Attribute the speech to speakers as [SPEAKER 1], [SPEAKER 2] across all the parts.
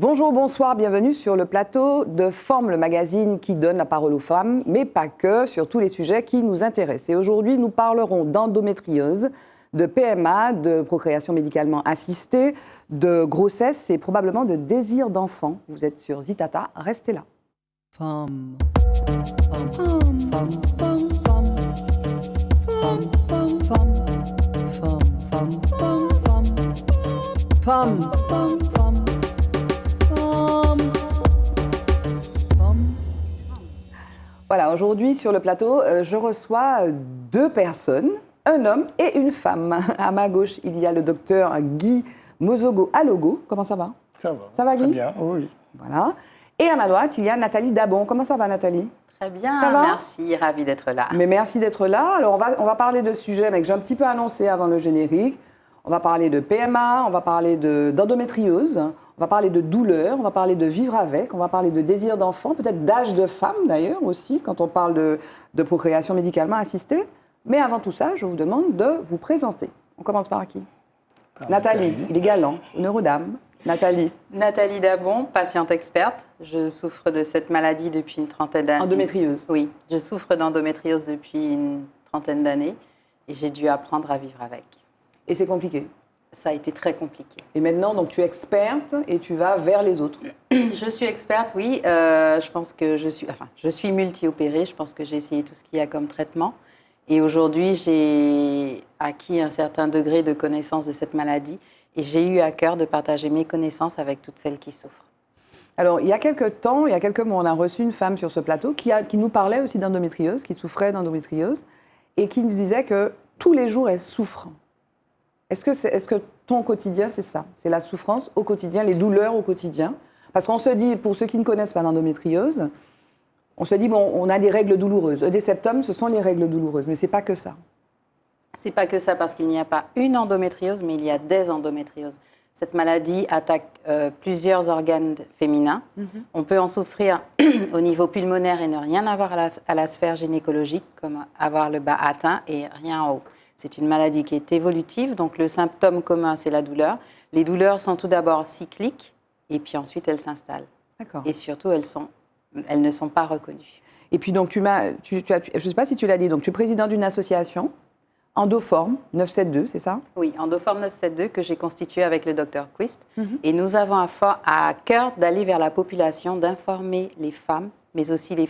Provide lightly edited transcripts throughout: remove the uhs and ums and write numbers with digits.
[SPEAKER 1] Bonjour, bonsoir, bienvenue sur le plateau de Forme, le magazine qui donne la parole aux femmes, mais pas que, sur tous les sujets qui nous intéressent. Et aujourd'hui, nous parlerons d'endométriose, de PMA, de procréation médicalement assistée, de grossesse et probablement de désir d'enfant. Vous êtes sur Zitata, restez là. Femme, femme, femme, femme, femme, femme, femme, femme, femme, femme, femme, femme, femme, femme. Voilà, aujourd'hui sur le plateau, je reçois deux personnes, un homme et une femme. À ma gauche, il y a le docteur Guy Mozogo-Alogo. Comment ça va?
[SPEAKER 2] Ça va.
[SPEAKER 1] Ça va, Guy?
[SPEAKER 2] Très bien, oui.
[SPEAKER 1] Voilà. Et à ma droite, il y a Nathalie Dabon. Comment ça va, Nathalie?
[SPEAKER 3] Très bien,
[SPEAKER 1] ça va?
[SPEAKER 3] merci, ravie d'être là.
[SPEAKER 1] Mais merci d'être là. Alors, on va parler de sujets que j'ai un petit peu annoncés avant le générique. On va parler de PMA, on va parler d'endométriose, on va parler de douleur, on va parler de vivre avec, on va parler de désir d'enfant, peut-être d'âge de femme d'ailleurs aussi, quand on parle de procréation médicalement assistée. Mais avant tout ça, je vous demande de vous présenter. On commence par qui? Nathalie, il est galant, honneur aux dames. Nathalie.
[SPEAKER 3] Nathalie Dabon, patiente experte. Je souffre de cette maladie depuis une trentaine d'années.
[SPEAKER 1] Endométriose.
[SPEAKER 3] Oui, je souffre d'endométriose depuis une trentaine d'années et j'ai dû apprendre à vivre avec.
[SPEAKER 1] Et c'est compliqué?
[SPEAKER 3] Ça a été très compliqué.
[SPEAKER 1] Et maintenant, donc, tu es experte et tu vas vers les autres?
[SPEAKER 3] Je suis experte, oui. Je pense que je suis multi-opérée. Je pense que j'ai essayé tout ce qu'il y a comme traitement. Et aujourd'hui, j'ai acquis un certain degré de connaissance de cette maladie. Et j'ai eu à cœur de partager mes connaissances avec toutes celles qui souffrent.
[SPEAKER 1] Alors, il y a quelques temps, il y a quelques mois, on a reçu une femme sur ce plateau qui nous parlait aussi d'endométriose, qui souffrait d'endométriose, et qui nous disait que tous les jours, elle souffre. Est-ce que ton quotidien, c'est ça? C'est la souffrance au quotidien, les douleurs au quotidien? Parce qu'on se dit, pour ceux qui ne connaissent pas l'endométriose, on se dit, bon, on a des règles douloureuses. Des symptômes, ce sont les règles douloureuses, mais ce n'est pas que ça.
[SPEAKER 3] C'est pas que ça, parce qu'il n'y a pas une endométriose, mais il y a des endométrioses. Cette maladie attaque plusieurs organes féminins. On peut en souffrir au niveau pulmonaire et ne rien avoir à la sphère gynécologique, comme avoir le bas atteint et rien en haut. C'est une maladie qui est évolutive, donc le symptôme commun, c'est la douleur. Les douleurs sont tout d'abord cycliques, et puis ensuite elles s'installent.
[SPEAKER 1] D'accord.
[SPEAKER 3] Et surtout, elles ne sont pas reconnues.
[SPEAKER 1] Et puis donc, je ne sais pas si tu l'as dit, donc tu es président d'une association, Endoforme 972, c'est ça?
[SPEAKER 3] Oui, Endoforme 972, que j'ai constituée avec le docteur Quist. Et nous avons à cœur d'aller vers la population, d'informer les femmes, mais aussi les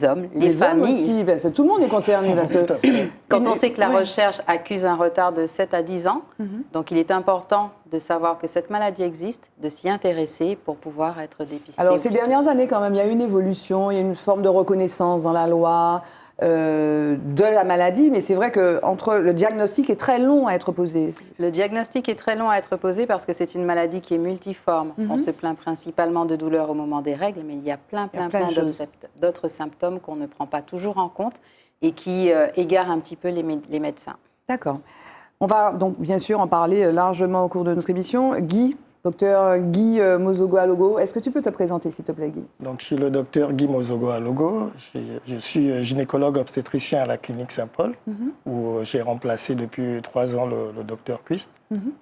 [SPEAKER 3] hommes, les familles.
[SPEAKER 1] Hommes aussi, tout le monde est concerné.
[SPEAKER 3] Quand on sait que la recherche accuse un retard de 7 à 10 ans, donc il est important de savoir que cette maladie existe, de s'y intéresser pour pouvoir être dépisté.
[SPEAKER 1] Alors, ces dernières années, quand même, il y a une évolution, il y a une forme de reconnaissance dans la loi de la maladie, mais c'est vrai que le diagnostic est très long à être posé.
[SPEAKER 3] Le diagnostic est très long à être posé parce que c'est une maladie qui est multiforme. On se plaint principalement de douleurs au moment des règles, mais il y a plein d'autres symptômes qu'on ne prend pas toujours en compte et qui égarent un petit peu les médecins.
[SPEAKER 1] D'accord. On va donc bien sûr en parler largement au cours de notre émission. Guy, docteur Guy Mozogo-Alogo, est-ce que tu peux te présenter, s'il te plaît, Guy?
[SPEAKER 2] Donc, je suis le docteur Guy Mozogo-Alogo. Je suis gynécologue obstétricien à la clinique Saint-Paul, où j'ai remplacé depuis 3 ans le docteur Quist,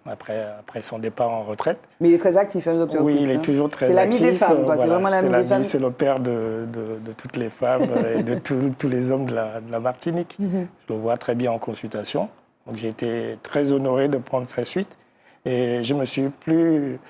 [SPEAKER 2] après son départ en retraite.
[SPEAKER 1] Mais il est très actif, le docteur
[SPEAKER 2] Oui,
[SPEAKER 1] Quist.
[SPEAKER 2] il est toujours très
[SPEAKER 1] actif.
[SPEAKER 2] actif.
[SPEAKER 1] C'est l'ami des femmes, quoi.
[SPEAKER 2] Voilà,
[SPEAKER 1] c'est vraiment l'ami des femmes.
[SPEAKER 2] C'est le père de toutes les femmes et de tous les hommes de la Martinique. Je le vois très bien en consultation. Donc, j'ai été très honoré de prendre sa suite. Et je me suis plus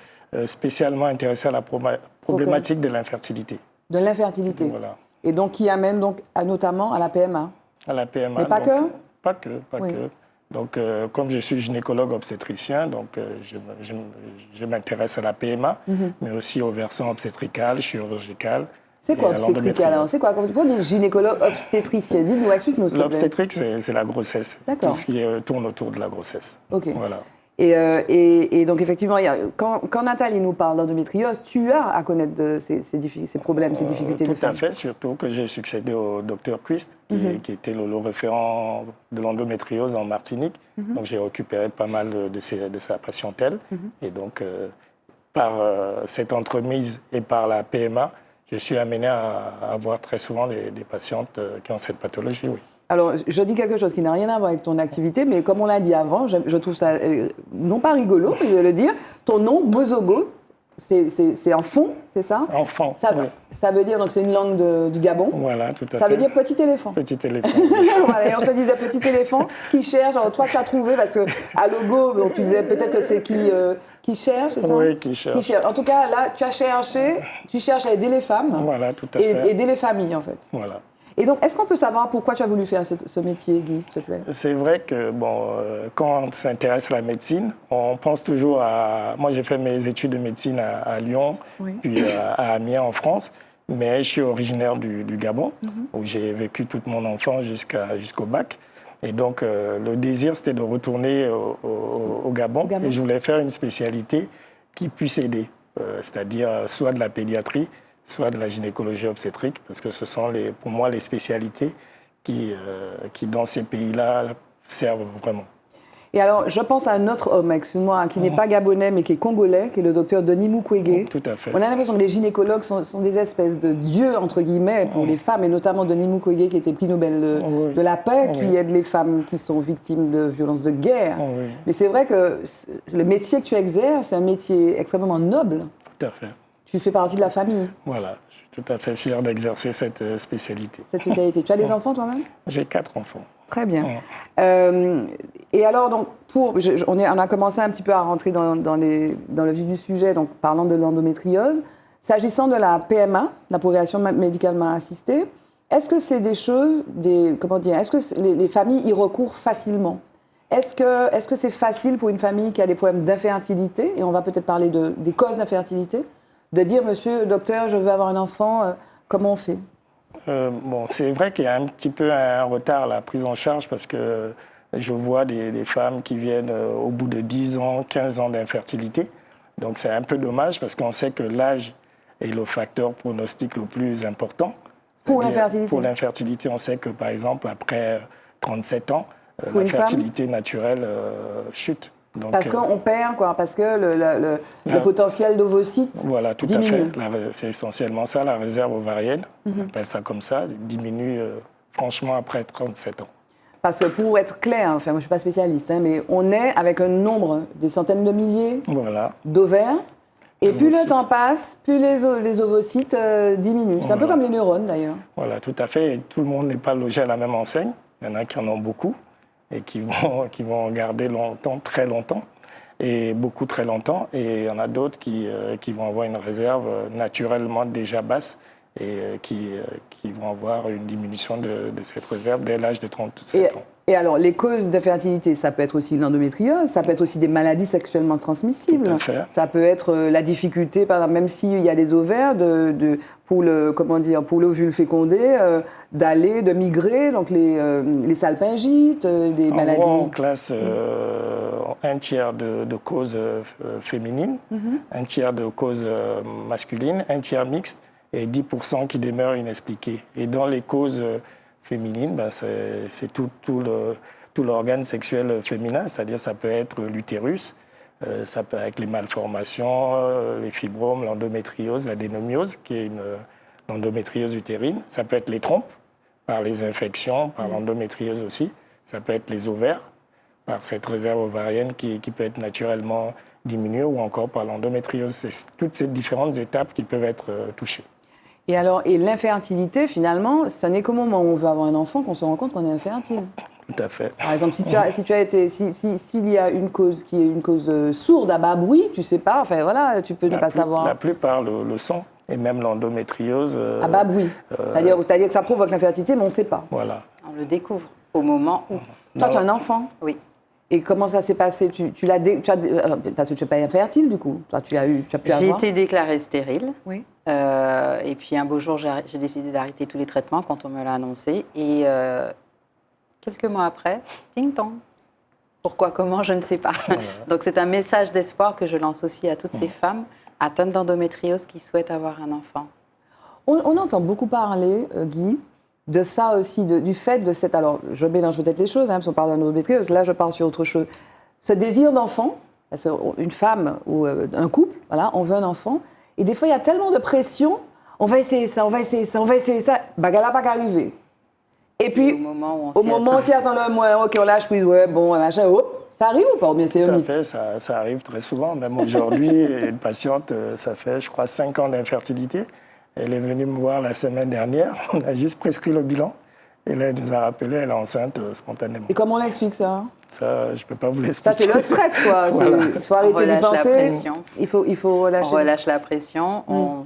[SPEAKER 2] spécialement intéressé à la problématique de l'infertilité.
[SPEAKER 1] De l'infertilité.
[SPEAKER 2] Voilà.
[SPEAKER 1] Et donc, qui amène donc notamment à la PMA.
[SPEAKER 2] À la PMA.
[SPEAKER 1] Mais pas
[SPEAKER 2] donc,
[SPEAKER 1] que?
[SPEAKER 2] Pas que. Donc, comme je suis gynécologue obstétricien, donc, je m'intéresse à la PMA, mais aussi au versant obstétrical, chirurgical.
[SPEAKER 1] C'est quoi obstétrical? Alors, c'est quoi? Quand on dit gynécologue obstétricien, dites-nous, explique-nous ce que
[SPEAKER 2] l'obstétrique, c'est la grossesse.
[SPEAKER 1] D'accord.
[SPEAKER 2] Tout ce qui tourne autour de la grossesse.
[SPEAKER 1] OK.
[SPEAKER 2] Voilà.
[SPEAKER 1] Et donc, effectivement, quand Nathalie nous parle d'endométriose, tu as à connaître ces problèmes, ces difficultés de
[SPEAKER 2] femmes.
[SPEAKER 1] Tout
[SPEAKER 2] à fait, surtout que j'ai succédé au docteur Quist, qui était le référent de l'endométriose en Martinique. Donc, j'ai récupéré pas mal de sa patientèle. Et donc, par cette entremise et par la PMA, je suis amené à avoir très souvent des patientes qui ont cette pathologie, oui.
[SPEAKER 1] Alors, je dis quelque chose qui n'a rien à voir avec ton activité, mais comme on l'a dit avant, je trouve ça, non pas rigolo, mais je vais le dire, ton nom, Mozogo, c'est en fond, c'est ça?
[SPEAKER 2] Enfant,
[SPEAKER 1] Ça,
[SPEAKER 2] oui.
[SPEAKER 1] ça veut dire, donc c'est une langue du Gabon.
[SPEAKER 2] Voilà, tout à fait.
[SPEAKER 1] Ça veut dire petit éléphant.
[SPEAKER 2] Petit éléphant.
[SPEAKER 1] Voilà, et on se disait petit éléphant qui cherche. Alors toi, tu as trouvé, parce qu'à Logo, bon, tu disais peut-être que c'est qui cherche, c'est ça?
[SPEAKER 2] Oui, qui cherche.
[SPEAKER 1] En tout cas, là, tu as cherché, tu cherches à aider les femmes.
[SPEAKER 2] Voilà, tout à
[SPEAKER 1] et
[SPEAKER 2] fait.
[SPEAKER 1] aider les familles, en fait.
[SPEAKER 2] Voilà.
[SPEAKER 1] Et donc, est-ce qu'on peut savoir pourquoi tu as voulu faire ce métier, Guy, s'il te plaît?
[SPEAKER 2] C'est vrai que quand on s'intéresse à la médecine, on pense toujours à... Moi, j'ai fait mes études de médecine à Lyon,
[SPEAKER 1] Oui.
[SPEAKER 2] puis à Amiens en France, mais je suis originaire du Gabon, où j'ai vécu toute mon enfance jusqu'au bac. Et donc, le désir, c'était de retourner au Gabon, et je voulais faire une spécialité qui puisse aider, c'est-à-dire soit de la pédiatrie, soit de la gynécologie obstétrique, parce que ce sont pour moi les spécialités qui dans ces pays-là, servent vraiment.
[SPEAKER 1] Et alors, je pense à un autre homme, excuse-moi, qui n'est pas gabonais, mais qui est congolais, qui est le docteur Denis Mukwege.
[SPEAKER 2] Tout à fait.
[SPEAKER 1] On a l'impression que les gynécologues sont des espèces de dieux, entre guillemets, pour les femmes, et notamment Denis Mukwege, qui était prix Nobel de la paix, qui aide les femmes qui sont victimes de violences de guerre. Mais c'est vrai que le métier que tu exerces, c'est un métier extrêmement noble.
[SPEAKER 2] Tout à fait.
[SPEAKER 1] Tu fais partie de la famille.
[SPEAKER 2] Voilà, je suis tout à fait fier d'exercer cette spécialité.
[SPEAKER 1] Cette spécialité. Tu as des enfants toi-même?
[SPEAKER 2] J'ai 4 enfants.
[SPEAKER 1] Très bien. Et alors, donc, on a commencé un petit peu à rentrer dans le vif du sujet, donc parlant de l'endométriose. S'agissant de la PMA, la progression médicalement assistée, est-ce que c'est des choses, est-ce que les familles y recourent facilement? Est-ce que c'est facile pour une famille qui a des problèmes d'infertilité, et on va peut-être parler des causes d'infertilité, de dire, monsieur, docteur, je veux avoir un enfant, comment on fait?
[SPEAKER 2] C'est vrai qu'il y a un petit peu un retard à la prise en charge parce que je vois des femmes qui viennent au bout de 10 ans, 15 ans d'infertilité. Donc c'est un peu dommage parce qu'on sait que l'âge est le facteur pronostic le plus important.
[SPEAKER 1] Pour l'infertilité?
[SPEAKER 2] Pour l'infertilité, on sait que par exemple, après 37 ans, la fertilité naturelle chute. Donc,
[SPEAKER 1] parce qu'on perd, quoi, parce que le potentiel d'ovocytes
[SPEAKER 2] voilà, tout
[SPEAKER 1] diminue.
[SPEAKER 2] à fait. C'est essentiellement ça, la réserve ovarienne, on appelle ça comme ça, diminue franchement après 37 ans.
[SPEAKER 1] Parce que pour être clair, enfin moi je ne suis pas spécialiste, mais on est avec un nombre, des centaines de milliers d'ovaires, et plus le temps passe, plus les ovocytes diminuent. C'est un peu comme les neurones d'ailleurs. Voilà,
[SPEAKER 2] tout à fait. Et tout le monde n'est pas logé à la même enseigne. Il y en a qui en ont beaucoup et qui vont garder longtemps, très longtemps, et beaucoup très longtemps. Et il y en a d'autres qui vont avoir une réserve naturellement déjà basse et qui vont avoir une diminution de cette réserve dès l'âge de 37 ans.
[SPEAKER 1] Et alors, les causes d'infertilité, ça peut être aussi l'endométriose, ça peut être aussi des maladies sexuellement transmissibles.
[SPEAKER 2] Tout à fait.
[SPEAKER 1] Ça peut être la difficulté, par exemple, même s'il y a des ovaires, pour l'ovule fécondé, de migrer, donc les salpingites, des maladies.
[SPEAKER 2] On classe un tiers de causes féminines, un tiers de causes masculines, un tiers mixte et 10% qui demeurent inexpliquées. Et dans les causes féminine, c'est tout l'organe sexuel féminin, c'est-à-dire ça peut être l'utérus, ça peut être les malformations, les fibromes, l'endométriose, l'adénomiose, qui est l'endométriose utérine, ça peut être les trompes, par les infections, par l'endométriose aussi, ça peut être les ovaires, par cette réserve ovarienne qui peut être naturellement diminuée, ou encore par l'endométriose. C'est toutes ces différentes étapes qui peuvent être touchées.
[SPEAKER 1] Et l'infertilité, finalement, ce n'est qu'au moment où on veut avoir un enfant qu'on se rend compte qu'on est infertile.
[SPEAKER 2] Tout à fait.
[SPEAKER 1] Par exemple, s'il y a une cause qui est une cause sourde à bas bruit, tu sais pas, enfin voilà, tu peux ne pas savoir.
[SPEAKER 2] La plupart le sont, et même l'endométriose.
[SPEAKER 1] À bas bruit. C'est-à-dire que ça provoque l'infertilité, mais on ne sait pas.
[SPEAKER 2] Voilà.
[SPEAKER 3] On le découvre au moment où.
[SPEAKER 1] Toi, tu as un enfant?
[SPEAKER 3] Oui.
[SPEAKER 1] Et comment ça s'est passé? Parce que tu n'es pas infertile, du coup. Toi, tu as pu avoir.
[SPEAKER 3] J'ai été déclarée stérile.
[SPEAKER 1] Oui.
[SPEAKER 3] Et puis un beau jour, j'ai décidé d'arrêter tous les traitements quand on me l'a annoncé. Et quelques mois après, ting-tong. Pourquoi, comment, je ne sais pas. Voilà. Donc c'est un message d'espoir que je lance aussi à toutes ces femmes atteintes d'endométriose qui souhaitent avoir un enfant.
[SPEAKER 1] On entend beaucoup parler, Guy, de ça aussi, du fait de cette... Alors, je mélange peut-être les choses, parce qu'on parle d'endométriose, là je parle sur autre chose. Ce désir d'enfant, parce qu'une femme ou un couple, voilà, on veut un enfant, et des fois il y a tellement de pression, on va essayer ça, on va essayer ça, on va essayer ça, bagala pas arriver. Et puis, au moment où on s'y attend le moins, ok, on lâche prise, ouais, bon, machin, hop, Ça arrive ou pas, ou bien c'est
[SPEAKER 2] Tout
[SPEAKER 1] un
[SPEAKER 2] à
[SPEAKER 1] mythe?
[SPEAKER 2] fait, ça arrive très souvent. Même aujourd'hui, une patiente, ça fait, je crois, 5 ans d'infertilité. Elle est venue me voir la semaine dernière. On a juste prescrit le bilan. Et là, elle nous a rappelé, elle est enceinte spontanément.
[SPEAKER 1] Et comment on l'explique ça?
[SPEAKER 2] Ça, je ne peux pas vous
[SPEAKER 1] Ça,
[SPEAKER 2] l'expliquer.
[SPEAKER 1] c'est le stress, quoi.
[SPEAKER 2] Voilà.
[SPEAKER 1] Il faut arrêter d'y
[SPEAKER 3] relâche la
[SPEAKER 1] penser.
[SPEAKER 3] pression.
[SPEAKER 1] Il faut relâcher.
[SPEAKER 3] On relâche la pression, on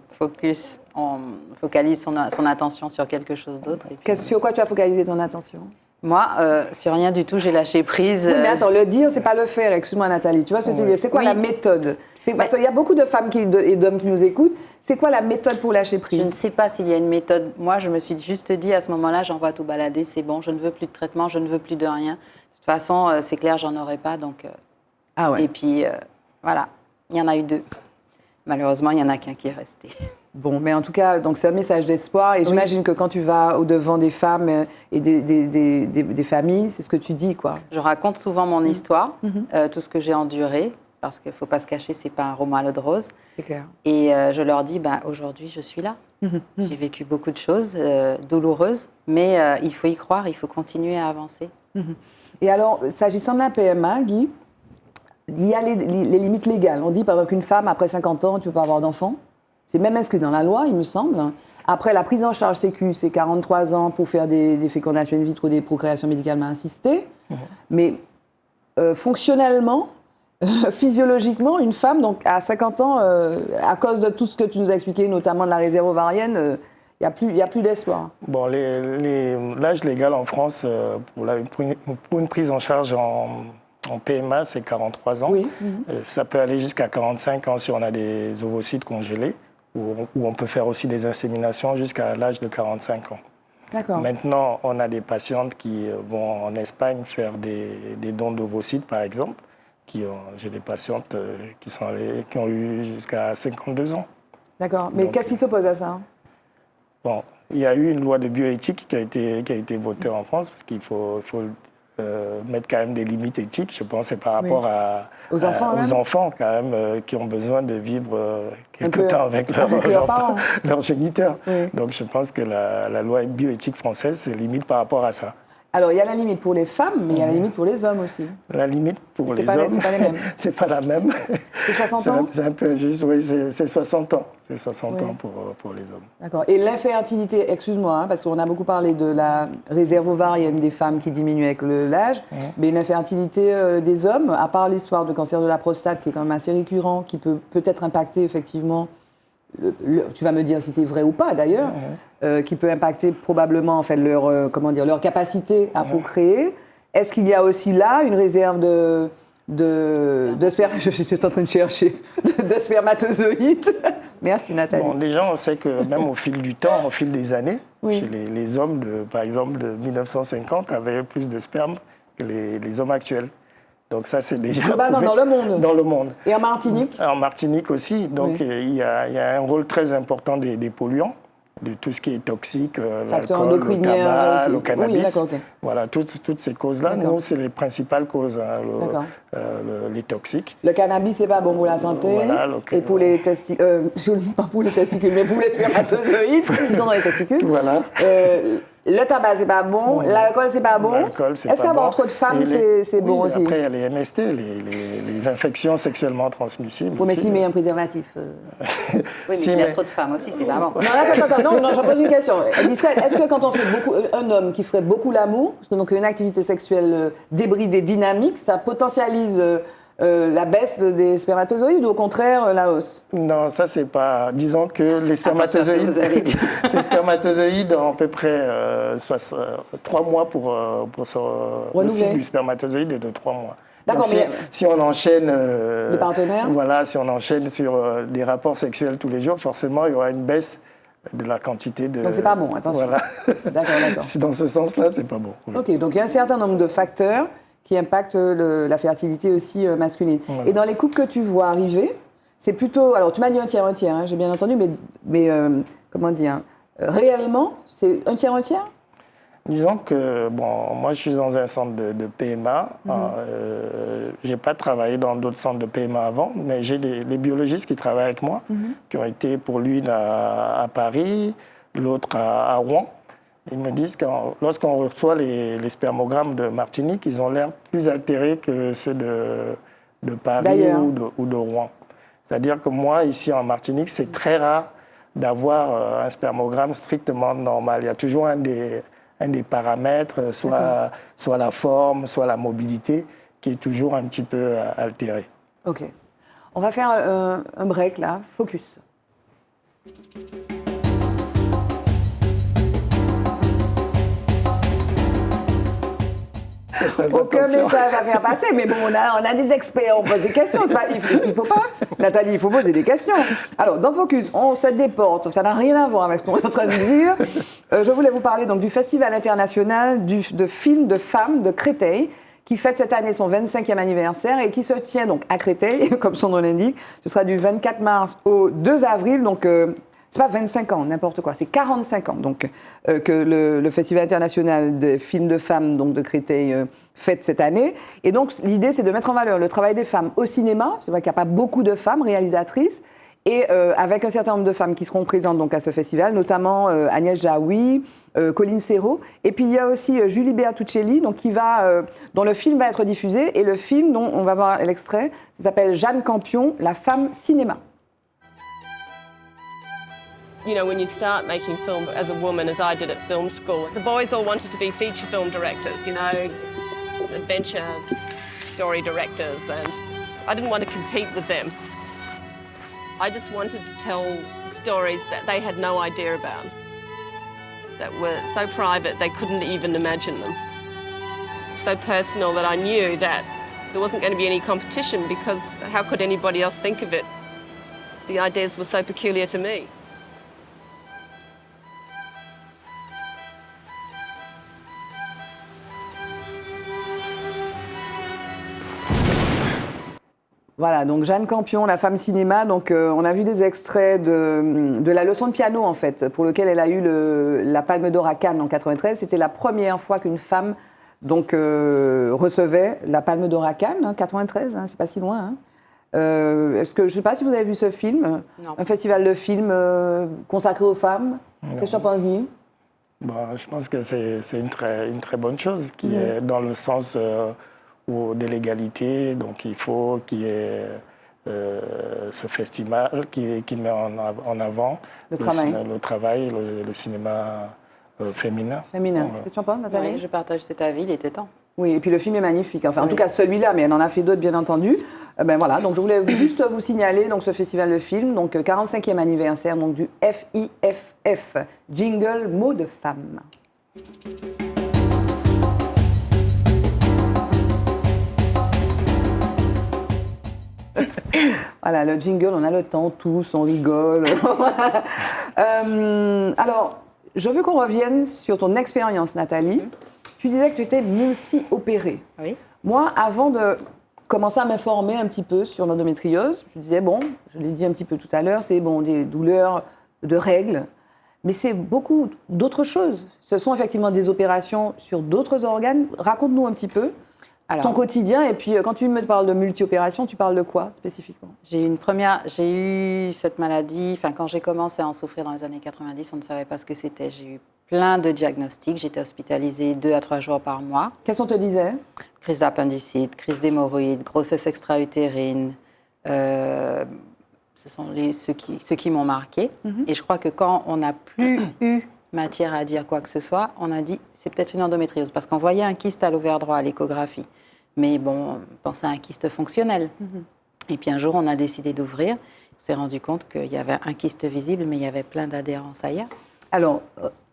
[SPEAKER 3] focalise son attention sur quelque chose d'autre. et puis-
[SPEAKER 1] Sur quoi tu as focalisé ton attention?
[SPEAKER 3] Moi, sur rien du tout, j'ai lâché prise.
[SPEAKER 1] Oui, mais attends, le dire, c'est pas le faire. Excuse-moi, Nathalie. Tu vois ce que je veux dire? C'est quoi
[SPEAKER 3] Oui.
[SPEAKER 1] la méthode? Parce qu'il y a beaucoup de femmes et d'hommes qui nous écoutent. C'est quoi la méthode pour lâcher
[SPEAKER 3] Je
[SPEAKER 1] prise?
[SPEAKER 3] ne sais pas s'il y a une méthode. Moi, je me suis juste dit à ce moment-là, j'envoie tout balader, c'est bon, je ne veux plus de traitement, je ne veux plus de rien. De toute façon, c'est clair, j'en aurai pas. Donc,
[SPEAKER 1] Ah ouais.
[SPEAKER 3] Et puis, voilà, il y en a eu 2. Malheureusement, il n'y en a qu'un qui est resté.
[SPEAKER 1] Bon, mais en tout cas, donc c'est un message d'espoir. Et j'imagine que quand tu vas au-devant des femmes et des familles, c'est ce que tu dis, quoi.
[SPEAKER 3] Je raconte souvent mon histoire, tout ce que j'ai enduré, parce qu'il ne faut pas se cacher, ce n'est pas un roman à l'eau de rose.
[SPEAKER 1] C'est clair.
[SPEAKER 3] Et je leur dis, aujourd'hui, je suis là. J'ai vécu beaucoup de choses douloureuses, mais il faut y croire, il faut continuer à avancer.
[SPEAKER 1] Et alors, s'agissant de la PMA, Guy, il y a les limites légales. On dit, par exemple, qu'une femme, après 50 ans, tu ne peux pas avoir d'enfant. C'est même inscrit dans la loi, il me semble. Après, la prise en charge Sécu, c'est 43 ans pour faire des fécondations in vitro, des procréations médicalement assistées. Mais fonctionnellement, physiologiquement, une femme, donc à 50 ans, à cause de tout ce que tu nous as expliqué, notamment de la réserve ovarienne, il n'y a plus d'espoir.
[SPEAKER 2] Bon, l'âge légal en France pour une prise en charge en PMA, c'est 43 ans.
[SPEAKER 1] Oui.
[SPEAKER 2] Ça peut aller jusqu'à 45 ans si on a des ovocytes congelés, ou on peut faire aussi des inséminations jusqu'à l'âge de 45 ans.
[SPEAKER 1] D'accord.
[SPEAKER 2] Maintenant, on a des patientes qui vont en Espagne faire des dons d'ovocytes, par exemple. J'ai des patientes qui ont eu jusqu'à 52 ans.
[SPEAKER 1] D'accord. Mais
[SPEAKER 2] Donc,
[SPEAKER 1] qu'est-ce qui s'oppose à ça?
[SPEAKER 2] Bon, il y a eu une loi de bioéthique qui a été votée en France, parce qu'il faut mettre quand même des limites éthiques. Je pense que c'est par rapport
[SPEAKER 1] Aux
[SPEAKER 2] enfants quand même, qui ont besoin de vivre quelque
[SPEAKER 1] peu
[SPEAKER 2] temps avec
[SPEAKER 1] leurs parents.
[SPEAKER 2] leurs géniteurs.
[SPEAKER 1] Oui.
[SPEAKER 2] Donc je pense que la loi bioéthique française se limite par rapport à ça.
[SPEAKER 1] Alors, il y a la limite pour les femmes, mais il y a la limite pour les hommes aussi.
[SPEAKER 2] La limite pour les
[SPEAKER 1] pas
[SPEAKER 2] hommes,
[SPEAKER 1] c'est pas les mêmes.
[SPEAKER 2] c'est pas la même.
[SPEAKER 1] C'est 60 ans?
[SPEAKER 2] C'est un peu juste, oui, c'est 60 ans. C'est 60
[SPEAKER 1] Oui.
[SPEAKER 2] ans pour les hommes.
[SPEAKER 1] D'accord. Et l'infertilité, excuse-moi, parce qu'on a beaucoup parlé de la réserve ovarienne des femmes qui diminue avec l'âge, mais l'infertilité des hommes, à part l'histoire de cancer de la prostate qui est quand même assez récurrent, qui peut peut-être impacter effectivement, tu vas me dire si c'est vrai ou pas d'ailleurs, qui peut impacter probablement en fait, leur capacité à procréer. Est-ce qu'il y a aussi là une réserve de j'étais en train de chercher, de spermatozoïdes? Merci Nathalie.
[SPEAKER 2] Bon, déjà, on sait que même au fil du temps, au fil des années,
[SPEAKER 1] Oui.
[SPEAKER 2] chez les hommes, par exemple, de 1950, avaient plus de sperme que les hommes actuels. Donc ça, c'est déjà
[SPEAKER 1] Globalement,
[SPEAKER 2] prouvé
[SPEAKER 1] dans le monde.
[SPEAKER 2] Dans le monde.
[SPEAKER 1] Et en Martinique?
[SPEAKER 2] En Martinique aussi. Donc
[SPEAKER 1] Oui.
[SPEAKER 2] il y a un rôle très important des polluants, de tout ce qui est toxique,
[SPEAKER 1] Facteurs
[SPEAKER 2] l'alcool, le
[SPEAKER 1] endocriniens
[SPEAKER 2] tabac,
[SPEAKER 1] aussi.
[SPEAKER 2] le cannabis.
[SPEAKER 1] Oui, d'accord, ok.
[SPEAKER 2] Voilà, toutes ces causes-là,
[SPEAKER 1] D'accord.
[SPEAKER 2] nous, c'est les principales causes,
[SPEAKER 1] D'accord.
[SPEAKER 2] les toxiques.
[SPEAKER 1] Le cannabis, c'est pas bon pour la santé.
[SPEAKER 2] Voilà,
[SPEAKER 1] et pour les testicules, pas pour les testicules, mais pour les spermatozoïdes, ils sont dans les testicules.
[SPEAKER 2] Voilà.
[SPEAKER 1] Le tabac, c'est pas bon. L'alcool, c'est pas bon.
[SPEAKER 2] L'alcool, c'est
[SPEAKER 1] Est-ce
[SPEAKER 2] pas
[SPEAKER 1] qu'avoir
[SPEAKER 2] bon.
[SPEAKER 1] trop de femmes,
[SPEAKER 2] Et
[SPEAKER 1] c'est bon
[SPEAKER 2] oui,
[SPEAKER 1] aussi?
[SPEAKER 2] Après, il y a les MST, les infections sexuellement transmissibles.
[SPEAKER 1] Oui, mais
[SPEAKER 2] aussi.
[SPEAKER 1] s'il met un préservatif.
[SPEAKER 3] Oui, mais
[SPEAKER 2] Si,
[SPEAKER 3] s'il y a
[SPEAKER 2] mais-
[SPEAKER 3] trop de femmes aussi, c'est pas bon.
[SPEAKER 1] Non, attends, non, je pose une question. Est-ce que quand on fait un homme qui ferait beaucoup l'amour, donc une activité sexuelle débridée, dynamique, ça potentialise la baisse des spermatozoïdes ou au contraire la hausse?
[SPEAKER 2] Non, ça, c'est pas. Disons que les
[SPEAKER 3] Attention à ce que vous avez
[SPEAKER 2] spermatozoïdes,
[SPEAKER 3] dit.
[SPEAKER 2] les spermatozoïdes ont à peu près 3 mois pour le
[SPEAKER 1] Renouveler.
[SPEAKER 2] cycle du spermatozoïde est de 3 mois.
[SPEAKER 1] D'accord,
[SPEAKER 2] Donc,
[SPEAKER 1] mais-
[SPEAKER 2] si on enchaîne.
[SPEAKER 1] Les partenaires?
[SPEAKER 2] Voilà, si on enchaîne sur des rapports sexuels tous les jours, forcément, il y aura une baisse de la quantité de.
[SPEAKER 1] Donc c'est pas bon, attention.
[SPEAKER 2] Voilà.
[SPEAKER 1] D'accord.
[SPEAKER 2] C'est dans ce sens-là, c'est pas bon. Oui.
[SPEAKER 1] Ok, donc il y a un certain nombre de facteurs qui impactent la fertilité aussi masculine.
[SPEAKER 2] Voilà.
[SPEAKER 1] Et dans les couples que tu vois arriver, c'est plutôt... Alors tu m'as dit un tiers, hein, j'ai bien entendu, mais comment dire, réellement, c'est un tiers?
[SPEAKER 2] Disons que, bon, moi je suis dans un centre de PMA. Je n'ai pas travaillé dans d'autres centres de PMA avant, mais j'ai des biologistes qui travaillent avec moi, qui ont été pour l'une à Paris, l'autre à Rouen. Ils me disent que lorsqu'on reçoit les spermogrammes de Martinique, ils ont l'air plus altérés que ceux de Paris ou de Rouen. C'est-à-dire que moi, ici en Martinique, c'est très rare d'avoir un spermogramme strictement normal. Il y a toujours un des paramètres, soit la forme, soit la mobilité, qui est toujours un petit peu altéré.
[SPEAKER 1] Ok. On va faire un break là, focus. Aucun message à faire passer, mais bon, on a des experts, on pose des questions, il faut pas. Nathalie, il faut poser des questions. Alors, dans Focus, on se déporte, ça n'a rien à voir avec ce qu'on est en train de dire. Je voulais vous parler donc du Festival international de films de femmes de Créteil, qui fête cette année son 25e anniversaire et qui se tient donc à Créteil, comme son nom l'indique. Ce sera du 24 mars au 2 avril, donc c'est pas 25 ans, n'importe quoi, c'est 45 ans donc, que le Festival international des films de femmes donc, de Créteil fête cette année. Et donc l'idée, c'est de mettre en valeur le travail des femmes au cinéma. C'est vrai qu'il n'y a pas beaucoup de femmes réalisatrices. Et avec un certain nombre de femmes qui seront présentes donc, à ce festival, notamment Agnès Jaoui, Colline Serrault. Et puis il y a aussi Julie Beatuccelli, donc, dont le film va être diffusé. Et le film, dont on va voir l'extrait, ça s'appelle Jeanne Campion, la femme cinéma.
[SPEAKER 4] You know, when you start making films as a woman, as I did at film school, the boys all wanted to be feature film directors, you know, adventure story directors, and I didn't want to compete with them. I just wanted to tell stories that they had no idea about, that were so private they couldn't even imagine them. So personal that I knew that there wasn't going to be any competition because how could anybody else think of it? The ideas were so peculiar to me.
[SPEAKER 1] Voilà, donc Jeanne Campion, la femme cinéma. Donc, on a vu des extraits de la leçon de piano, en fait, pour lequel elle a eu la Palme d'Or à Cannes en 93. C'était la première fois qu'une femme donc, recevait la Palme d'Or à Cannes, 93, hein, c'est pas si loin. Hein. Je ne sais pas si vous avez vu ce film,
[SPEAKER 3] non. Un
[SPEAKER 1] festival de films consacré aux femmes. Qu'est-ce que tu en penses, Guy ?
[SPEAKER 2] Bon, je pense que c'est une très bonne chose qui est dans le sens de l'égalité. Donc il faut qu'il y ait ce festival qui met en avant le travail, le cinéma féminin.
[SPEAKER 1] Féminin. Qu'est-ce que tu en penses, Nathalie ?
[SPEAKER 3] Oui, je partage cet avis, il était temps.
[SPEAKER 1] Oui, et puis le film est magnifique. Enfin, en tout cas, celui-là, mais elle en a fait d'autres, bien entendu. Ben voilà, donc je voulais juste vous signaler donc, ce festival de films, donc 45e anniversaire donc, du FIFF, Jingle Mots de Femmes. Voilà, le jingle, on a le temps tous, on rigole. Alors, je veux qu'on revienne sur ton expérience, Nathalie. Tu disais que tu étais multi-opérée.
[SPEAKER 3] Oui.
[SPEAKER 1] Moi, avant de commencer à m'informer un petit peu sur l'endométriose, je disais, bon, je l'ai dit un petit peu tout à l'heure, c'est bon, des douleurs de règles, mais c'est beaucoup d'autres choses. Ce sont effectivement des opérations sur d'autres organes. Raconte-nous un petit peu ton quotidien, et puis quand tu me parles de multi-opération, tu parles de quoi spécifiquement ?
[SPEAKER 3] J'ai eu cette maladie, quand j'ai commencé à en souffrir dans les années 90, on ne savait pas ce que c'était. J'ai eu plein de diagnostics, j'étais hospitalisée 2 à 3 jours par mois.
[SPEAKER 1] Qu'est-ce qu'on te disait ?
[SPEAKER 3] Crise d'appendicite, crise d'hémorroïdes, grossesse extra-utérine, ce sont ceux qui m'ont marquée. Et je crois que quand on n'a plus eu matière à dire quoi que ce soit, on a dit c'est peut-être une endométriose, parce qu'on voyait un kyste à l'ovaire droit à l'échographie. Mais bon, on pensait à un kyste fonctionnel. Et puis un jour, on a décidé d'ouvrir. On s'est rendu compte qu'il y avait un kyste visible, mais il y avait plein d'adhérences ailleurs.
[SPEAKER 1] Alors,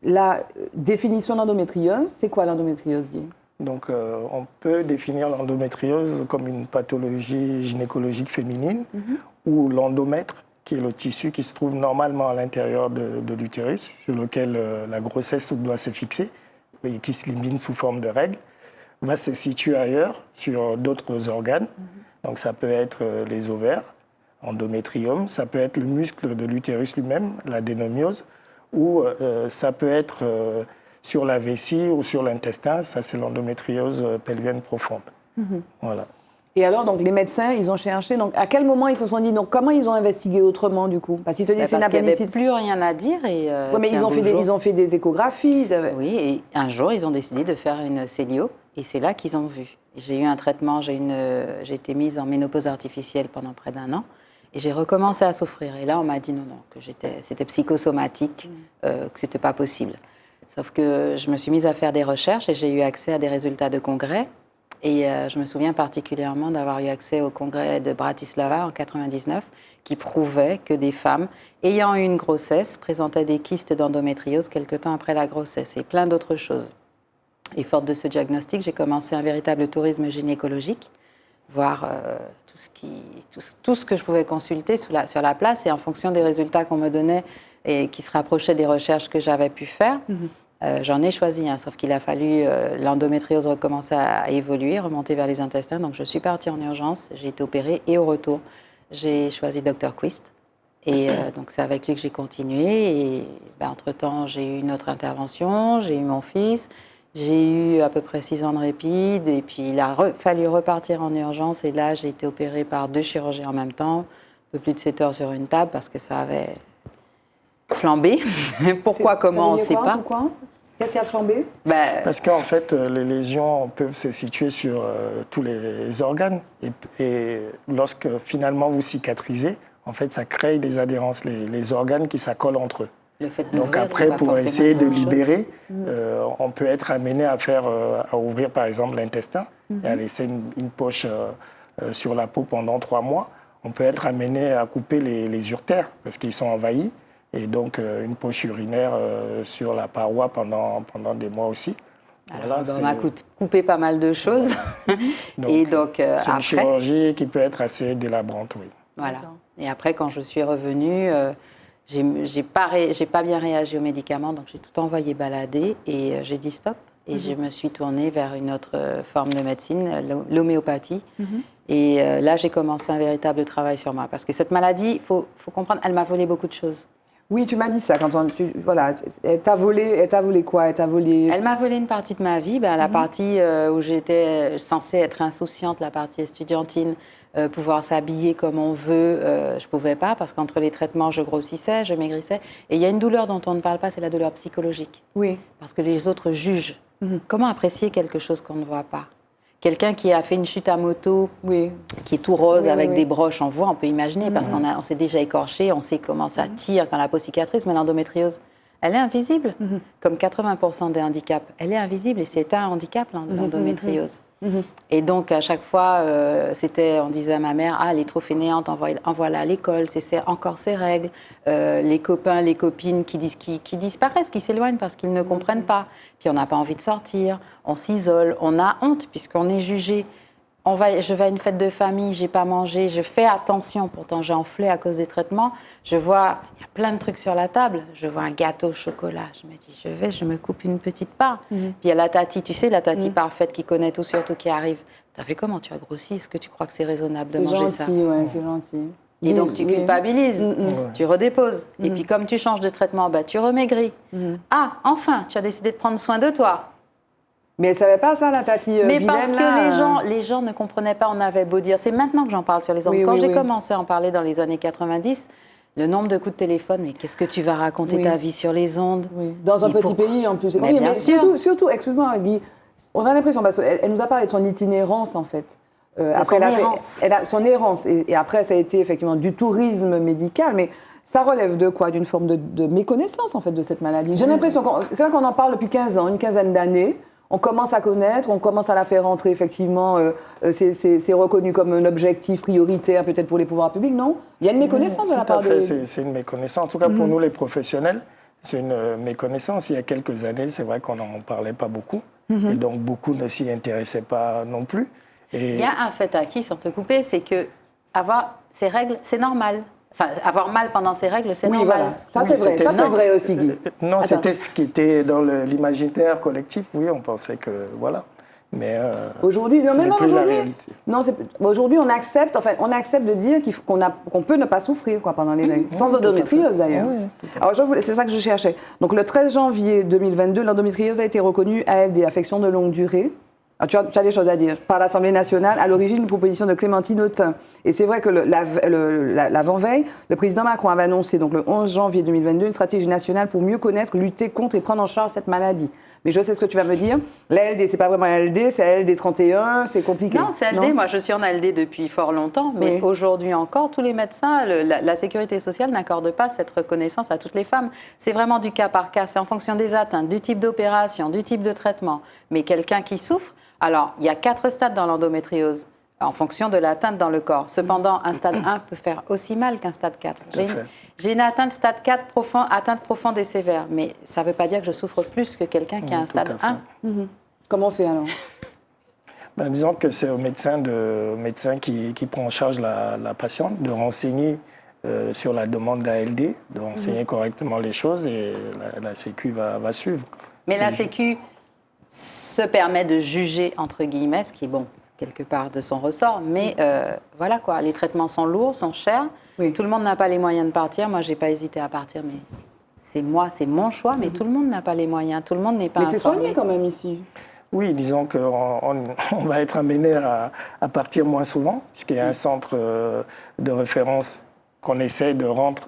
[SPEAKER 1] la définition d'endométriose, c'est quoi l'endométriose, Guy ?
[SPEAKER 2] Donc, on peut définir l'endométriose comme une pathologie gynécologique féminine où l'endomètre, qui est le tissu qui se trouve normalement à l'intérieur de l'utérus, sur lequel la grossesse doit se fixer et qui se limite sous forme de règles, va se situer ailleurs, sur d'autres organes. Donc ça peut être les ovaires, endométrium, ça peut être le muscle de l'utérus lui-même, l'adénomiose, ou ça peut être sur la vessie ou sur l'intestin, ça c'est l'endométriose pelvienne profonde. Voilà.
[SPEAKER 1] Et alors, donc, les médecins, ils ont cherché. Donc, à quel moment ils se sont dit, donc, comment ils ont investigué autrement, du coup? Parce qu'ils te disent, c'est une
[SPEAKER 3] Parce qu'il n'y avait
[SPEAKER 1] appendicite.
[SPEAKER 3] plus rien à dire. Et,
[SPEAKER 1] Ouais, mais
[SPEAKER 3] puis
[SPEAKER 1] ils
[SPEAKER 3] un
[SPEAKER 1] ont,
[SPEAKER 3] beau
[SPEAKER 1] fait
[SPEAKER 3] jour-
[SPEAKER 1] ils ont fait des échographies.
[SPEAKER 3] Oui, et un jour, ils ont décidé de faire une célio, et c'est là qu'ils ont vu. J'ai eu un traitement, j'ai été mise en ménopause artificielle pendant près d'1 an, et j'ai recommencé à souffrir. Et là, on m'a dit non, que c'était psychosomatique, que c'était pas possible. Sauf que je me suis mise à faire des recherches, et j'ai eu accès à des résultats de congrès. Et je me souviens particulièrement d'avoir eu accès au congrès de Bratislava en 99, qui prouvait que des femmes ayant eu une grossesse présentaient des kystes d'endométriose quelque temps après la grossesse, et plein d'autres choses. Et forte de ce diagnostic, j'ai commencé un véritable tourisme gynécologique, voir tout ce que je pouvais consulter sur la place, et en fonction des résultats qu'on me donnait et qui se rapprochaient des recherches que j'avais pu faire, j'en ai choisi un, sauf qu'il a fallu, l'endométriose recommencer à évoluer, remonter vers les intestins, donc je suis partie en urgence, j'ai été opérée, et au retour, j'ai choisi Dr Quist. Et donc c'est avec lui que j'ai continué, et entre-temps j'ai eu une autre intervention, j'ai eu mon fils, j'ai eu à peu près 6 ans de répit, et puis il a fallu repartir en urgence, et là j'ai été opérée par 2 chirurgiens en même temps, un peu plus de 7 heures sur une table, parce que ça avait flambé. Pourquoi, comment, on ne sait pas.
[SPEAKER 1] Pourquoi? Qu'est-ce qui a flambé?
[SPEAKER 2] Parce qu'en fait, les lésions peuvent se situer sur tous les organes. Et lorsque finalement vous cicatrisez, en fait, ça crée des adhérences, les organes qui s'accolent entre eux.
[SPEAKER 3] Le fait
[SPEAKER 2] Donc
[SPEAKER 3] d'ouvrir,
[SPEAKER 2] après,
[SPEAKER 3] c'est pas
[SPEAKER 2] pour
[SPEAKER 3] forcément
[SPEAKER 2] essayer de
[SPEAKER 3] une chose.
[SPEAKER 2] libérer, on peut être amené à ouvrir par exemple l'intestin et à laisser une poche sur la peau pendant 3 mois. On peut être amené à couper les urtères parce qu'ils sont envahis, et donc une poche urinaire sur la paroi pendant des mois aussi.
[SPEAKER 3] Alors, on m'a coupé pas mal de choses. Et donc
[SPEAKER 2] c'est une
[SPEAKER 3] après,
[SPEAKER 2] chirurgie qui peut être assez délabrante, oui.
[SPEAKER 3] voilà. Et après, quand je suis revenue, j'ai pas bien réagi aux médicaments, donc j'ai tout envoyé balader, et j'ai dit stop. Et je me suis tournée vers une autre forme de médecine, l'homéopathie. Et là, j'ai commencé un véritable travail sur moi. Parce que cette maladie, il faut comprendre, elle m'a volé beaucoup de choses.
[SPEAKER 1] Oui, tu m'as dit ça. Voilà, elle t'a volé quoi? Elle t'a volé...
[SPEAKER 3] Elle m'a volé une partie de ma vie, la partie où j'étais censée être insouciante, la partie estudiantine, pouvoir s'habiller comme on veut, je ne pouvais pas, parce qu'entre les traitements, je grossissais, je maigrissais. Et il y a une douleur dont on ne parle pas, c'est la douleur psychologique.
[SPEAKER 1] Oui.
[SPEAKER 3] Parce que les autres jugent. Comment apprécier quelque chose qu'on ne voit pas? Quelqu'un qui a fait une chute à moto, qui est tout rose avec des broches, on voit, on peut imaginer, parce qu'on s'est déjà écorché, on sait comment ça tire quand la peau cicatrise, mais l'endométriose, elle est invisible. Comme 80% des handicaps, elle est invisible, et c'est un handicap, l'endométriose. Et donc, à chaque fois, on disait à ma mère, elle est trop fainéante, envoie-la à l'école, c'est encore ses règles. Les copains, les copines qui disparaissent, qui s'éloignent parce qu'ils ne comprennent pas. Puis on n'a pas envie de sortir, on s'isole, on a honte puisqu'on est jugé. Je vais à une fête de famille, j'ai pas mangé, je fais attention, pourtant j'ai enflé à cause des traitements. Je vois, il y a plein de trucs sur la table, je vois un gâteau au chocolat, je me dis, je me coupe une petite part. Puis il y a la tati, tu sais, la tati parfaite qui connaît tout sur tout, qui arrive. T'as vu comment tu as grossi? Est-ce que tu crois que c'est raisonnable de manger ça?
[SPEAKER 1] C'est gentil, ouais, c'est gentil.
[SPEAKER 3] Et donc tu culpabilises, tu redéposes. Et puis comme tu changes de traitement, tu remaigris. Ah, enfin, tu as décidé de prendre soin de toi.
[SPEAKER 1] Mais elle ne savait pas ça, la tati
[SPEAKER 3] Mais
[SPEAKER 1] vilaine,
[SPEAKER 3] parce que
[SPEAKER 1] là,
[SPEAKER 3] les gens ne comprenaient pas, on avait beau dire. C'est maintenant que j'en parle sur les ondes. Quand j'ai commencé à en parler dans les années 90, le nombre de coups de téléphone, mais qu'est-ce que tu vas raconter ta vie sur les ondes?
[SPEAKER 1] Dans un petit pays, en plus.
[SPEAKER 3] Mais bien sûr.
[SPEAKER 1] Surtout, excuse-moi, Guy, on a l'impression, parce qu'elle nous a parlé de son itinérance, en fait.
[SPEAKER 3] Son errance.
[SPEAKER 1] Son errance. Et après, ça a été effectivement du tourisme médical, mais ça relève de quoi? D'une forme de méconnaissance, en fait, de cette maladie. J'ai l'impression, c'est vrai qu'on en parle depuis 15 ans, une quinzaine d'années. On commence à connaître, on commence à la faire rentrer, effectivement, c'est reconnu comme un objectif prioritaire, peut-être pour les pouvoirs publics, non? Il y a une méconnaissance de la part des...
[SPEAKER 2] C'est une méconnaissance. En tout cas, pour nous, les professionnels, c'est une méconnaissance. Il y a quelques années, c'est vrai qu'on n'en parlait pas beaucoup. Et donc, beaucoup ne s'y intéressaient pas non plus. Et...
[SPEAKER 3] Il y a un fait acquis, sans te couper, c'est que avoir ces règles, c'est normal. Enfin, avoir mal pendant ces règles, c'est normal.
[SPEAKER 1] Voilà. Ça, c'est vrai. Ça, c'est vrai aussi, Guy.
[SPEAKER 2] Non, c'était ce qui était dans l'imaginaire collectif. Oui, on pensait que... Voilà. Mais
[SPEAKER 1] aujourd'hui,
[SPEAKER 2] ce n'est plus la réalité.
[SPEAKER 1] Non, aujourd'hui, on accepte de dire qu'on peut ne pas souffrir pendant les règles. Sans endométriose, d'ailleurs. Oui, alors, c'est ça que je cherchais. Donc, le 13 janvier 2022, l'endométriose a été reconnue ALD, affection de longue durée. Ah, tu as des choses à dire. Par l'Assemblée nationale, à l'origine, une proposition de Clémentine Autain. Et c'est vrai que l'avant-veille, le président Macron avait annoncé, donc le 11 janvier 2022, une stratégie nationale pour mieux connaître, lutter contre et prendre en charge cette maladie. Mais je sais ce que tu vas me dire. L'ALD, c'est pas vraiment l'ALD, c'est ALD 31, c'est compliqué.
[SPEAKER 3] Non, c'est ALD. Moi, je suis en ALD depuis fort longtemps, mais aujourd'hui encore, tous les médecins, la sécurité sociale n'accorde pas cette reconnaissance à toutes les femmes. C'est vraiment du cas par cas. C'est en fonction des atteintes, du type d'opération, du type de traitement. Mais quelqu'un qui souffre, alors, il y a 4 stades dans l'endométriose, en fonction de l'atteinte dans le corps. Cependant, un stade 1 peut faire aussi mal qu'un stade 4. J'ai une atteinte stade 4 atteinte profonde et sévère, mais ça ne veut pas dire que je souffre plus que quelqu'un qui a un stade 1.
[SPEAKER 1] Comment on fait alors?
[SPEAKER 2] Disons que c'est au médecin qui prend en charge la patiente de renseigner sur la demande d'ALD, de renseigner correctement les choses et la Sécu va suivre.
[SPEAKER 3] Mais la Sécu se permet de juger, entre guillemets, ce qui est bon, quelque part de son ressort, mais voilà quoi, les traitements sont lourds, sont chers, tout le monde n'a pas les moyens de partir, moi j'ai pas hésité à partir, mais c'est mon choix, mais tout le monde n'a pas les moyens, tout le monde n'est pas informé.
[SPEAKER 1] Mais c'est soigné quand même ici.
[SPEAKER 2] Oui, disons qu'on va être amené à partir moins souvent, puisqu'il y a un centre de référence qu'on essaie de rendre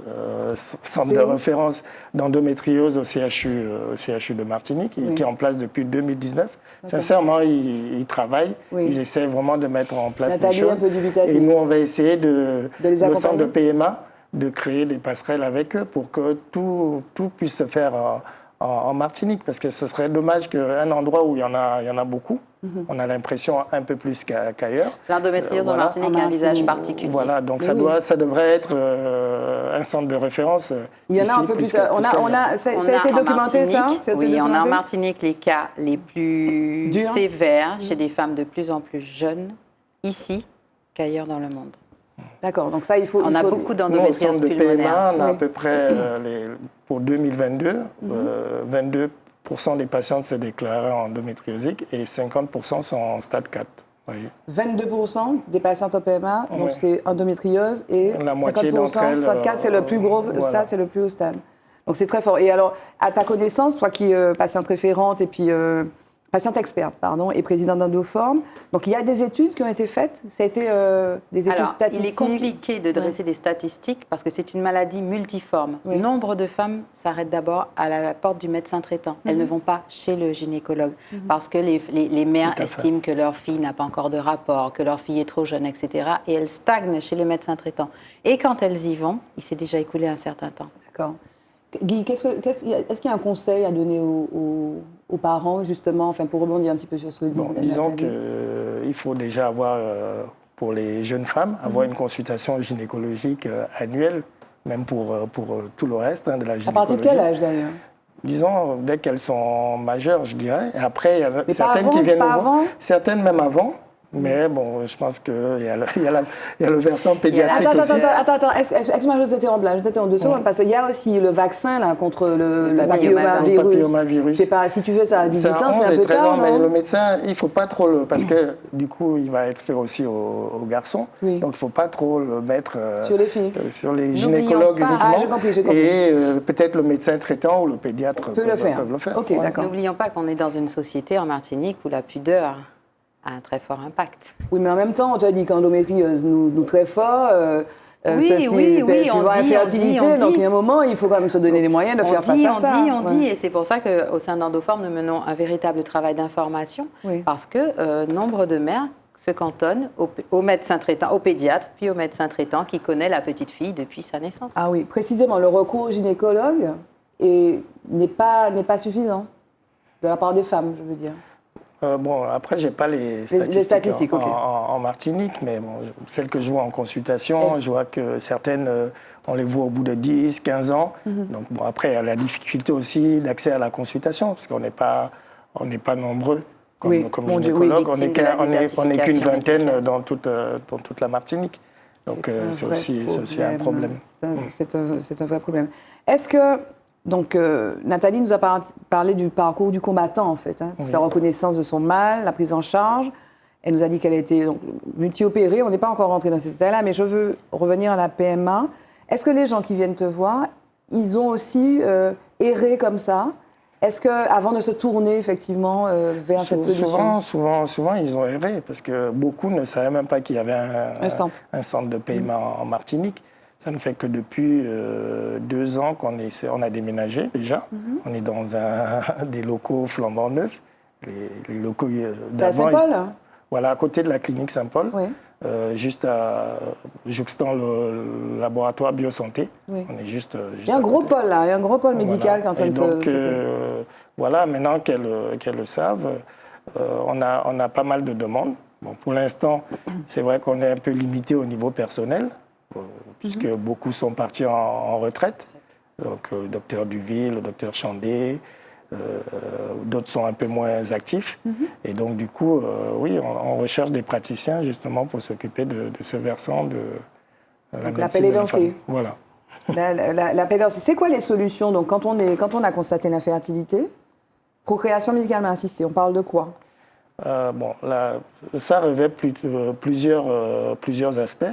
[SPEAKER 2] centre de référence d'endométriose au CHU de Martinique, qui est en place depuis 2019. Sincèrement, ils travaillent, ils essaient vraiment de mettre en place des choses. Et nous, on va essayer le centre de PMA, de créer des passerelles avec eux pour que tout puisse se faire en Martinique, parce que ce serait dommage qu'un endroit où il y en a beaucoup, on a l'impression un peu plus qu'ailleurs.
[SPEAKER 3] L'endométriose en Martinique a un visage particulier.
[SPEAKER 2] Voilà, donc ça devrait être un centre de référence.
[SPEAKER 1] Il y en a un peu plus. Ça a été documenté, ça?
[SPEAKER 3] Oui, on a en Martinique les cas les plus sévères chez des femmes de plus en plus jeunes, ici, qu'ailleurs dans le monde.
[SPEAKER 1] D'accord, donc ça, il faut...
[SPEAKER 3] On a beaucoup d'endométriose pulmonaire.
[SPEAKER 2] Au centre de PMA, on a à peu près, pour 2022, 22% des patientes se déclaraient endométriosiques et 50% sont en stade 4. Oui.
[SPEAKER 1] 22% des patientes en PMA, donc c'est endométriose, et
[SPEAKER 2] la moitié
[SPEAKER 1] 50%,
[SPEAKER 2] d'entre elles,
[SPEAKER 1] stade 4, c'est le plus gros stade, c'est le plus haut stade. Donc c'est très fort. Et alors, à ta connaissance, toi qui es patiente référente et puis... patiente experte, pardon, et présidente d'Endoform. Donc, il y a des études qui ont été faites. Ça a été des études statistiques.
[SPEAKER 3] Il est compliqué de dresser des statistiques parce que c'est une maladie multiforme. Nombre de femmes s'arrêtent d'abord à la porte du médecin traitant. Elles ne vont pas chez le gynécologue parce que les mères estiment que leur fille n'a pas encore de rapport, que leur fille est trop jeune, etc. Et elles stagnent chez les médecins traitants. Et quand elles y vont, il s'est déjà écoulé un certain temps.
[SPEAKER 1] D'accord. Guy, est-ce qu'il y a un conseil à donner aux parents, justement, enfin, pour rebondir un petit peu sur ce que dit Nathalie?
[SPEAKER 2] Disons qu'il faut déjà avoir, pour les jeunes femmes, avoir une consultation gynécologique annuelle, même pour tout le reste de la gynécologie.
[SPEAKER 1] À partir de quel âge, d'ailleurs?
[SPEAKER 2] Disons, dès qu'elles sont majeures, je dirais. Et après, il y a certaines qui viennent nous voir, certaines même avant. Mais bon, je pense qu'il y a le versant pédiatrique aussi.
[SPEAKER 1] Attends, excuse-moi, je t'interromps 2 secondes, parce qu'il y a aussi le vaccin là, contre le papillomavirus. C'est pas, si tu fais ça à 18 ans, c'est un peu
[SPEAKER 2] 13
[SPEAKER 1] tard,
[SPEAKER 2] ans,
[SPEAKER 1] non?
[SPEAKER 2] mais le médecin, il ne faut pas trop parce que du coup, il va être fait aussi aux garçons. Donc, il ne faut pas trop le mettre
[SPEAKER 1] sur les filles,
[SPEAKER 2] sur les gynécologues uniquement.
[SPEAKER 1] J'ai compris.
[SPEAKER 2] Et peut-être le médecin traitant ou le pédiatre peuvent le faire.
[SPEAKER 1] Okay, d'accord.
[SPEAKER 3] N'oublions pas qu'on est dans une société en Martinique où la pudeur a un très fort impact.
[SPEAKER 1] Oui, mais en même temps, on te dit qu'endométriose nous très fort.
[SPEAKER 3] Oui,
[SPEAKER 1] tu vois, infertilité, donc il y a un moment, il faut quand même se donner les moyens de faire face à ça.
[SPEAKER 3] On dit, et c'est pour ça qu'au sein d'Endoform, nous menons un véritable travail d'information, parce que nombre de mères se cantonnent au médecin traitant, au pédiatre, puis au médecin traitant qui connaît la petite fille depuis sa naissance.
[SPEAKER 1] Ah oui, précisément, le recours au gynécologue n'est pas suffisant, de la part des femmes, je veux dire.
[SPEAKER 2] Après, je n'ai pas les statistiques en Martinique, mais celles que je vois en consultation, je vois que certaines, on les voit au bout de 10, 15 ans. Donc, après, il y a la difficulté aussi d'accès à la consultation, parce qu'on n'est pas nombreux comme gynécologues. On n'est qu'une vingtaine dans toute la Martinique. Donc, c'est aussi un problème.
[SPEAKER 1] C'est un vrai problème. Est-ce que... Donc, Nathalie nous a parlé du parcours du combattant, en fait, la reconnaissance de son mal, la prise en charge. Elle nous a dit qu'elle a été multi-opérée. On n'est pas encore rentré dans cet état-là, mais je veux revenir à la PMA. Est-ce que les gens qui viennent te voir, ils ont aussi erré comme ça? Est-ce qu'avant de se tourner effectivement vers cette solution?
[SPEAKER 2] Souvent, ils ont erré parce que beaucoup ne savaient même pas qu'il y avait un centre de paiement en Martinique. Ça ne fait que depuis 2 ans qu'on a déménagé déjà. On est dans des locaux flambant neufs. Les locaux d'avant.
[SPEAKER 1] C'est à Saint-Paul?
[SPEAKER 2] Voilà, à côté de la clinique Saint-Paul.
[SPEAKER 1] Oui.
[SPEAKER 2] Juste jouxtant le laboratoire Biosanté.
[SPEAKER 1] Oui.
[SPEAKER 2] On est juste
[SPEAKER 1] il y a un gros pôle là, il y a un gros pôle médical quand
[SPEAKER 2] elle donc, voilà, maintenant qu'elles le savent, on a pas mal de demandes. Bon, pour l'instant, c'est vrai qu'on est un peu limité au niveau personnel, puisque beaucoup sont partis en retraite. Donc, le docteur Duville, le docteur Chandé, d'autres sont un peu moins actifs. Et donc, du coup, oui, on recherche des praticiens justement pour s'occuper de ce versant de la médecine de la femme. Voilà.
[SPEAKER 1] L'appel est lancé. C'est quoi les solutions? Donc, quand on a constaté l'infertilité, procréation médicalement assistée, on parle de quoi?
[SPEAKER 2] Bon, ça revêt plusieurs aspects.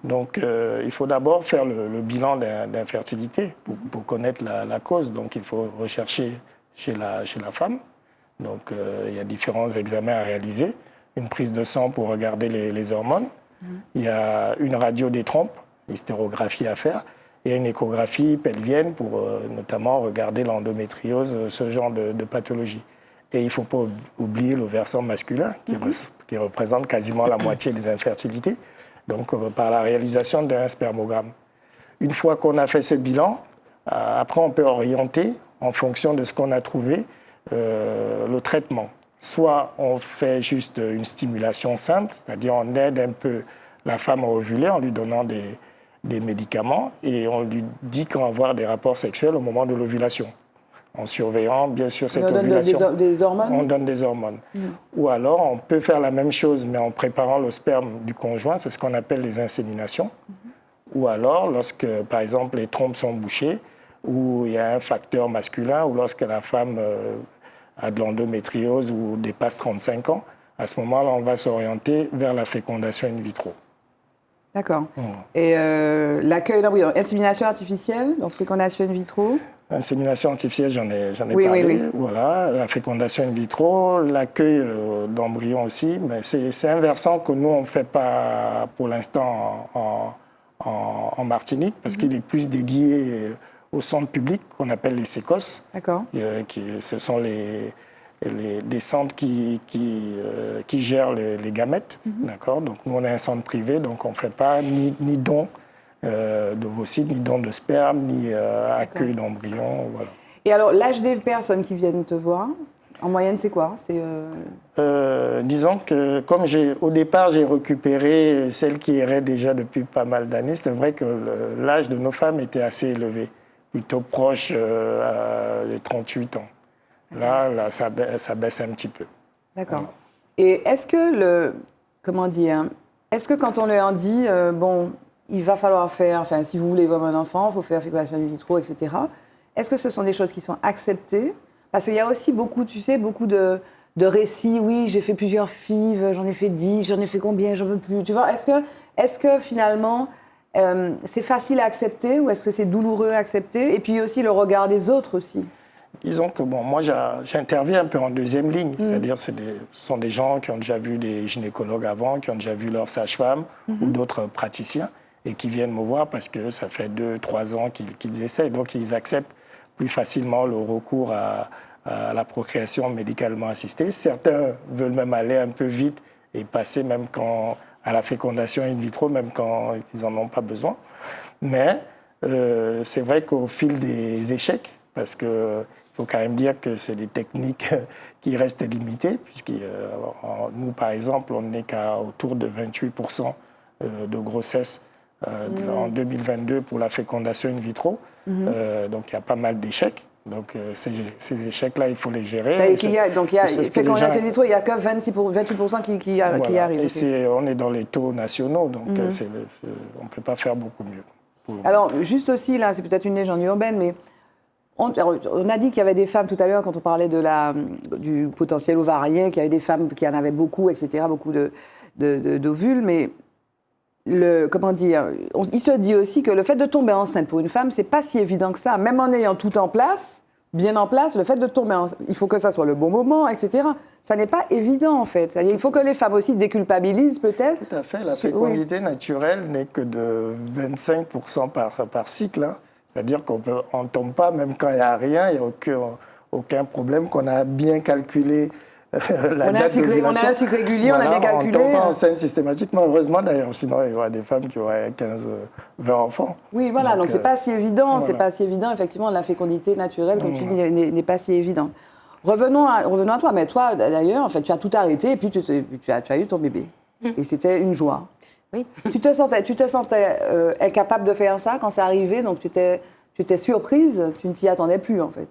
[SPEAKER 2] Donc, il faut d'abord faire le bilan d'infertilité pour connaître la cause. Donc, il faut rechercher chez la femme. Donc, il y a différents examens à réaliser. Une prise de sang pour regarder les hormones. Il y a une radio des trompes, hystérographie à faire. Et une échographie pelvienne pour notamment regarder l'endométriose, ce genre de pathologie. Et il ne faut pas oublier le versant masculin qui représente quasiment la moitié des infertilités, donc par la réalisation d'un spermogramme. Une fois qu'on a fait ce bilan, après on peut orienter en fonction de ce qu'on a trouvé le traitement. Soit on fait juste une stimulation simple, c'est-à-dire on aide un peu la femme à ovuler en lui donnant des médicaments et on lui dit qu'on va avoir des rapports sexuels au moment de l'ovulation. En surveillant, bien sûr, cette ovulation.
[SPEAKER 1] On donne des hormones?
[SPEAKER 2] On donne des hormones. Ou alors, on peut faire la même chose, mais en préparant le sperme du conjoint, c'est ce qu'on appelle les inséminations. Ou alors, lorsque, par exemple, les trompes sont bouchées, ou il y a un facteur masculin, ou lorsque la femme a de l'endométriose ou dépasse 35 ans, à ce moment-là, on va s'orienter vers la fécondation in vitro.
[SPEAKER 1] D'accord. Et l'accueil d'embryon, insémination artificielle, donc fécondation in vitro?
[SPEAKER 2] Insémination artificielle, j'en ai parlé. Oui. Voilà, la fécondation in vitro, l'accueil d'embryon aussi, mais c'est un versant que nous, on ne fait pas pour l'instant en Martinique, parce qu'il est plus dédié au centre public qu'on appelle les SECOS.
[SPEAKER 1] D'accord.
[SPEAKER 2] Ce sont des centres qui gèrent les gamètes. D'accord. Donc nous, on est un centre privé, donc on ne fait pas ni don d'ovocytes, ni don de sperme, ni accueil d'embryon. Voilà.
[SPEAKER 1] Et alors, l'âge des personnes qui viennent te voir, en moyenne, c'est quoi?
[SPEAKER 2] Disons que, comme au départ, j'ai récupéré celles qui erraient déjà depuis pas mal d'années, c'est vrai que l'âge de nos femmes était assez élevé, plutôt proche des 38 ans. Là, ça baisse un petit peu. D'accord.
[SPEAKER 1] Voilà. Et est-ce que est-ce que quand on leur dit, bon, il va falloir faire, enfin, si vous voulez vraiment un enfant, il faut faire fécondation in vitro, etc. Est-ce que ce sont des choses qui sont acceptées? Parce qu'il y a aussi beaucoup, tu sais, beaucoup de récits. Oui, j'ai fait plusieurs FIV, j'en ai fait 10, j'en ai fait combien, j'en veux plus. Tu vois, est-ce que finalement, c'est facile à accepter ou est-ce que c'est douloureux à accepter? Et puis aussi le regard des autres aussi.
[SPEAKER 2] Disons que bon, moi, j'interviens un peu en deuxième ligne. C'est-à-dire, ce sont des gens qui ont déjà vu des gynécologues avant, qui ont déjà vu leur sage-femme ou d'autres praticiens et qui viennent me voir parce que ça fait 2-3 ans qu'ils essayent. Donc, ils acceptent plus facilement le recours à la procréation médicalement assistée. Certains veulent même aller un peu vite et passer même à la fécondation in vitro, même quand ils n'en ont pas besoin. Mais c'est vrai qu'au fil des échecs, parce qu'il faut quand même dire que c'est des techniques qui restent limitées, puisque nous, par exemple, on n'est qu'à autour de 28% de grossesse en 2022 pour la fécondation in vitro. Donc, il y a pas mal d'échecs. Donc, ces échecs-là, il faut les gérer.
[SPEAKER 1] Donc, il y a fécondation in vitro, il n'y a que 28% qui arrivent.
[SPEAKER 2] Et on est dans les taux nationaux, donc on ne peut pas faire beaucoup mieux.
[SPEAKER 1] Alors, juste aussi, là, c'est peut-être une légende urbaine, mais on a dit qu'il y avait des femmes tout à l'heure, quand on parlait du potentiel ovarien, qu'il y avait des femmes qui en avaient beaucoup, etc., beaucoup d'ovules, mais comment dire, il se dit aussi que le fait de tomber enceinte pour une femme, c'est pas si évident que ça. Même en ayant tout en place, bien en place, le fait de tomber il faut que ça soit le bon moment, etc. Ça n'est pas évident, en fait. Il faut que les femmes aussi déculpabilisent, peut-être.
[SPEAKER 2] Tout à fait. La fécondité naturelle n'est que de 25% par cycle. Hein. C'est-à-dire qu'on ne tombe pas, même quand il n'y a rien, il n'y a aucun problème, qu'on a bien calculé la date d'ovulation.
[SPEAKER 1] On a un cycle régulier,
[SPEAKER 2] voilà,
[SPEAKER 1] on a bien calculé.
[SPEAKER 2] On ne tombe pas enceinte systématiquement, heureusement d'ailleurs. Sinon, il y aura des femmes qui auraient 15, 20 enfants.
[SPEAKER 1] Oui, voilà, donc c'est pas si évident.
[SPEAKER 2] Voilà.
[SPEAKER 1] C'est pas si évident, effectivement, la fécondité naturelle, comme tu dis, n'est pas si évidente. Revenons à toi. Mais toi, d'ailleurs, en fait, tu as tout arrêté et puis tu as eu ton bébé. Et c'était une joie.
[SPEAKER 3] Oui.
[SPEAKER 1] Tu te sentais incapable de faire ça quand c'est arrivé, donc tu t'es surprise, tu ne t'y attendais plus, en fait.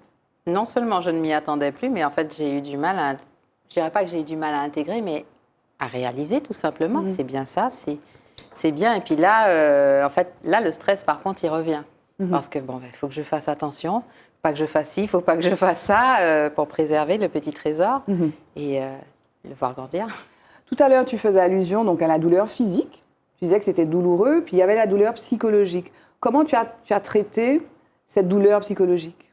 [SPEAKER 3] Non seulement je ne m'y attendais plus, mais en fait, j'ai eu du mal je dirais pas que j'ai eu du mal à intégrer, mais à réaliser, tout simplement. C'est bien ça, c'est bien. Et puis là, en fait, là, le stress, par contre, il revient. Parce que, bon, il faut que je fasse attention, pas que je fasse ci, il ne faut pas que je fasse ça, pour préserver le petit trésor et le voir grandir.
[SPEAKER 1] Tout à l'heure, tu faisais allusion donc, à la douleur physique. Tu disais que c'était douloureux, puis il y avait la douleur psychologique. Comment tu as traité cette douleur psychologique ?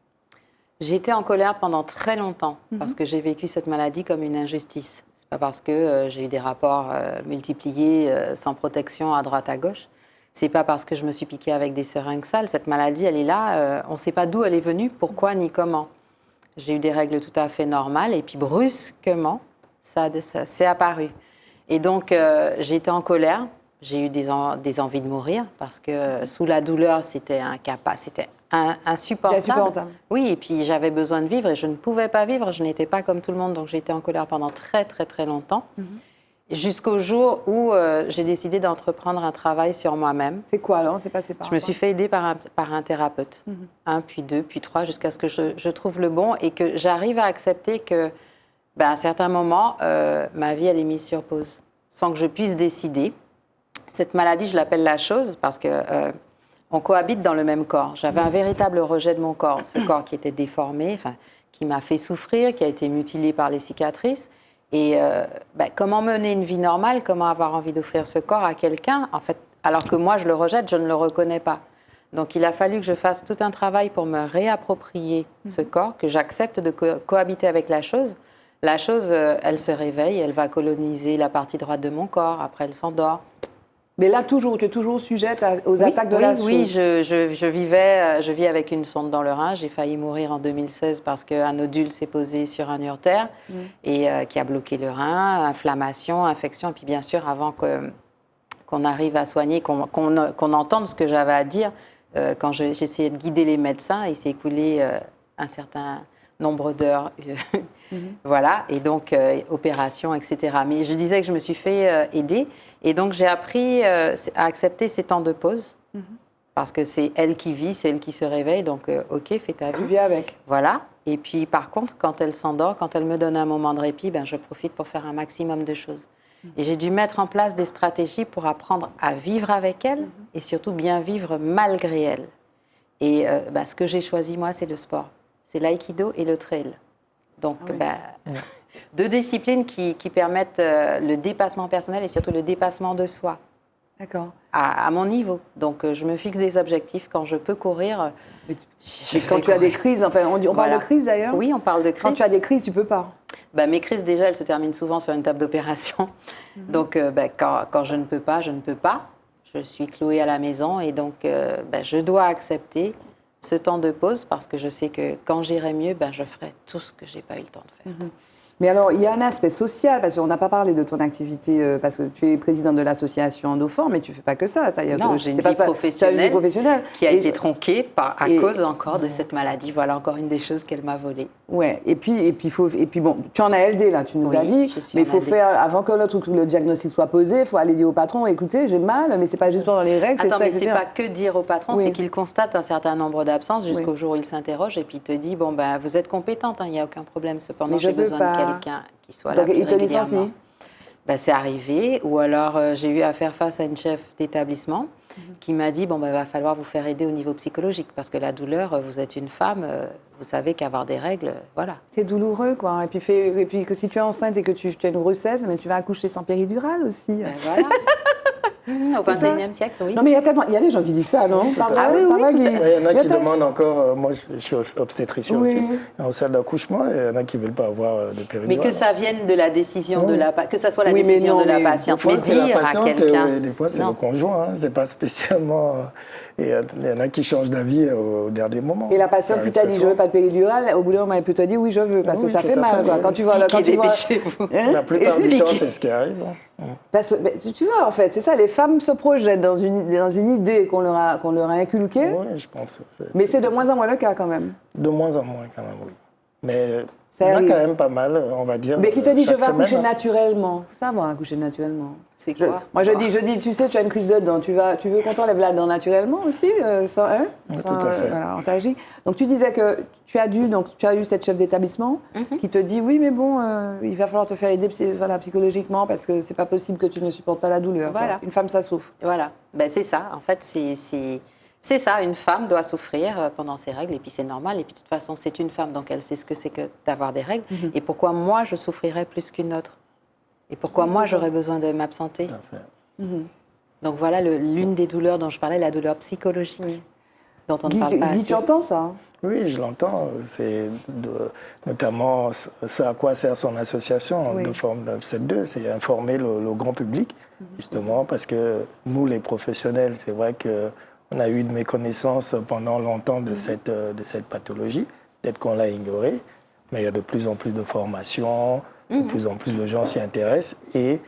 [SPEAKER 3] J'ai été en colère pendant très longtemps parce que j'ai vécu cette maladie comme une injustice. C'est pas parce que j'ai eu des rapports multipliés sans protection à droite à gauche. C'est pas parce que je me suis piquée avec des seringues sales. Cette maladie, elle est là. On ne sait pas d'où elle est venue, pourquoi ni comment. J'ai eu des règles tout à fait normales et puis brusquement, ça s'est apparu. Et donc, j'ai été en colère. J'ai eu des envies de mourir parce que sous la douleur, c'était insupportable.
[SPEAKER 1] C'est insupportable.
[SPEAKER 3] Oui, et puis j'avais besoin de vivre et je ne pouvais pas vivre. Je n'étais pas comme tout le monde, donc j'ai été en colère pendant très, très, très longtemps. Jusqu'au jour où j'ai décidé d'entreprendre un travail sur moi-même.
[SPEAKER 1] C'est quoi alors? C'est passé par
[SPEAKER 3] Je me suis fait aider par un thérapeute. Un, puis deux, puis trois, jusqu'à ce que je trouve le bon et que j'arrive à accepter que, à un certain moment, ma vie, elle est mise sur pause, sans que je puisse décider. Cette maladie, je l'appelle la chose parce que on cohabite dans le même corps. J'avais un véritable rejet de mon corps, ce corps qui était déformé, qui m'a fait souffrir, qui a été mutilé par les cicatrices. Et comment mener une vie normale, comment avoir envie d'offrir ce corps à quelqu'un, en fait, alors que moi, je le rejette, je ne le reconnais pas. Donc, il a fallu que je fasse tout un travail pour me réapproprier ce corps, que j'accepte de cohabiter avec la chose. La chose, elle se réveille, elle va coloniser la partie droite de mon corps, après elle s'endort.
[SPEAKER 1] Mais là, tu es toujours sujette aux attaques de la chose.
[SPEAKER 3] Oui, je vis avec une sonde dans le rein. J'ai failli mourir en 2016 parce qu'un nodule s'est posé sur un uretère et qui a bloqué le rein, inflammation, infection. Et puis bien sûr, avant qu'on arrive à soigner, qu'on entende ce que j'avais à dire, quand j'essayais de guider les médecins, il s'est écoulé un certain nombre d'heures. Voilà, et donc opération, etc. Mais je disais que je me suis fait aider. Et donc, j'ai appris à accepter ces temps de pause, parce que c'est elle qui vit, c'est elle qui se réveille, donc OK, fais ta vie.
[SPEAKER 1] Tu vis avec.
[SPEAKER 3] Voilà. Et puis, par contre, quand elle s'endort, quand elle me donne un moment de répit, je profite pour faire un maximum de choses. Et j'ai dû mettre en place des stratégies pour apprendre à vivre avec elle et surtout bien vivre malgré elle. Et ce que j'ai choisi, moi, c'est le sport. C'est l'aïkido et le trail. Donc, deux disciplines qui permettent le dépassement personnel et surtout le dépassement de soi.
[SPEAKER 1] D'accord.
[SPEAKER 3] À mon niveau. Donc, je me fixe des objectifs. Quand je peux courir,
[SPEAKER 1] quand tu as des crises, enfin, on parle de crise d'ailleurs.
[SPEAKER 3] Oui, on parle de crise.
[SPEAKER 1] Quand tu as des crises, tu peux pas.
[SPEAKER 3] Mes crises, déjà, elles se terminent souvent sur une table d'opération. Donc, quand je ne peux pas, je ne peux pas. Je suis clouée à la maison et donc, je dois accepter ce temps de pause parce que je sais que quand j'irai mieux, je ferai tout ce que je n'ai pas eu le temps de faire.
[SPEAKER 1] Mais alors, il y a un aspect social, parce qu'on n'a pas parlé de ton activité, parce que tu es présidente de l'association Endoform, mais tu ne fais pas que ça.
[SPEAKER 3] Non, j'ai une vie professionnelle qui a été tronquée à cause encore de cette maladie. Voilà encore une des choses qu'elle m'a volée.
[SPEAKER 1] Ouais, et puis bon, tu en as LD là, tu nous as dit, mais il faut faire, avant que le diagnostic soit posé, il faut aller dire au patron, écoutez, j'ai mal, mais c'est pas juste pendant les règles,
[SPEAKER 3] c'est ça, mais
[SPEAKER 1] etc.
[SPEAKER 3] c'est pas que dire au patron, c'est qu'il constate un certain nombre d'absences jusqu'au jour où il s'interroge et puis il te dit, vous êtes compétente, il n'y a aucun problème, cependant j'ai besoin de quelqu'un qui soit là.
[SPEAKER 1] Donc il te licencie?
[SPEAKER 3] C'est arrivé, ou alors j'ai eu à faire face à une chef d'établissement qui m'a dit, va falloir vous faire aider au niveau psychologique, parce que la douleur, vous êtes une femme, vous savez qu'avoir des règles, voilà. C'est
[SPEAKER 1] douloureux, quoi. Et puis que si tu es enceinte et que tu as une grossesse, mais tu vas accoucher sans péridurale aussi.
[SPEAKER 3] Voilà. Au XXIe siècle, oui.
[SPEAKER 1] Non, mais il y a des gens qui disent ça, non? Pas
[SPEAKER 2] à
[SPEAKER 1] vrai,
[SPEAKER 2] fait.
[SPEAKER 1] pas vrai, Guy.
[SPEAKER 2] Il y en a qui
[SPEAKER 1] t'as-
[SPEAKER 2] demandent encore, moi je suis obstétricien
[SPEAKER 1] Oui.
[SPEAKER 2] aussi, en salle d'accouchement, et il y en a qui ne veulent pas avoir de péridurale.
[SPEAKER 3] Mais que ça vienne de la décision de que ça soit la
[SPEAKER 1] Oui, mais
[SPEAKER 3] décision
[SPEAKER 1] non,
[SPEAKER 3] de la
[SPEAKER 1] mais
[SPEAKER 3] patiente,
[SPEAKER 2] Des fois,
[SPEAKER 3] mais
[SPEAKER 2] c'est la
[SPEAKER 3] dire à
[SPEAKER 2] patiente,
[SPEAKER 3] quelqu'un.
[SPEAKER 2] et des fois, c'est
[SPEAKER 3] Non.
[SPEAKER 2] le conjoint. Hein, c'est pas spécialement. Et il y en a qui changent d'avis au dernier moment.
[SPEAKER 1] Et la patiente
[SPEAKER 2] Ça
[SPEAKER 1] qui t'a
[SPEAKER 2] arrive
[SPEAKER 1] dit,
[SPEAKER 2] très
[SPEAKER 1] je veux
[SPEAKER 2] souvent.
[SPEAKER 1] pas de péridurale, au bout d'un moment, elle peut te dire, oui, je veux, parce que
[SPEAKER 2] Oui,
[SPEAKER 1] ça
[SPEAKER 2] tout
[SPEAKER 1] fait
[SPEAKER 2] à
[SPEAKER 1] mal,
[SPEAKER 2] fait,
[SPEAKER 1] quoi.
[SPEAKER 2] oui.
[SPEAKER 1] Quand tu vois,
[SPEAKER 3] Piquez,
[SPEAKER 1] quand tu vois,
[SPEAKER 3] dépêchez-vous.
[SPEAKER 1] Hein?
[SPEAKER 2] La plupart du temps,
[SPEAKER 3] Piqué.
[SPEAKER 2] c'est ce qui arrive. Hein.
[SPEAKER 1] Parce que, tu vois, en fait, c'est ça, les femmes se projettent dans une idée qu'on leur a inculquée,
[SPEAKER 2] Oui, je pense.
[SPEAKER 1] mais c'est de moins en moins le cas, quand même.
[SPEAKER 2] De moins en moins, quand même, oui. Mais
[SPEAKER 1] Ça
[SPEAKER 2] il y en a
[SPEAKER 1] arrive.
[SPEAKER 2] quand même pas mal, on va dire.
[SPEAKER 1] Mais qui te dit, je
[SPEAKER 2] chaque
[SPEAKER 1] vais accoucher
[SPEAKER 2] semaine.
[SPEAKER 1] naturellement. Ça va, accoucher naturellement.
[SPEAKER 3] C'est quoi?
[SPEAKER 1] Moi, je dis, tu sais, tu as une crise de dents, tu veux qu'on t'enlève la dent naturellement aussi, sans, hein,
[SPEAKER 2] Oui,
[SPEAKER 1] sans,
[SPEAKER 2] tout à fait.
[SPEAKER 1] voilà, on t'agit. Donc, tu disais que tu as eu cette chef d'établissement qui te dit, oui, mais bon, il va falloir te faire aider psychologiquement parce que c'est pas possible que tu ne supportes pas la douleur. quoi.
[SPEAKER 3] Voilà.
[SPEAKER 1] Une femme, ça souffre.
[SPEAKER 3] Voilà, ben, c'est ça. En fait, c'est ça. Une femme doit souffrir pendant ses règles, et puis c'est normal. Et puis de toute façon, c'est une femme, donc elle sait ce que c'est que d'avoir des règles. Et pourquoi moi, je souffrirais plus qu'une autre? Et pourquoi moi, j'aurais besoin de m'absenter?
[SPEAKER 2] Tout à fait.
[SPEAKER 3] Donc voilà l'une des douleurs dont je parlais, la douleur psychologique, dont on ne parle pas
[SPEAKER 1] Guy,
[SPEAKER 3] assez.
[SPEAKER 1] tu entends ça hein?
[SPEAKER 2] Oui, je l'entends. C'est notamment ce à quoi sert son association,
[SPEAKER 1] Oui.
[SPEAKER 2] de Forme 972, c'est informer le grand public, justement, parce que nous, les professionnels, c'est vrai qu'on a eu de méconnaissance pendant longtemps de cette pathologie, peut-être qu'on l'a ignorée, mais il y a de plus en plus de formations, de plus en plus de gens s'y intéressent, et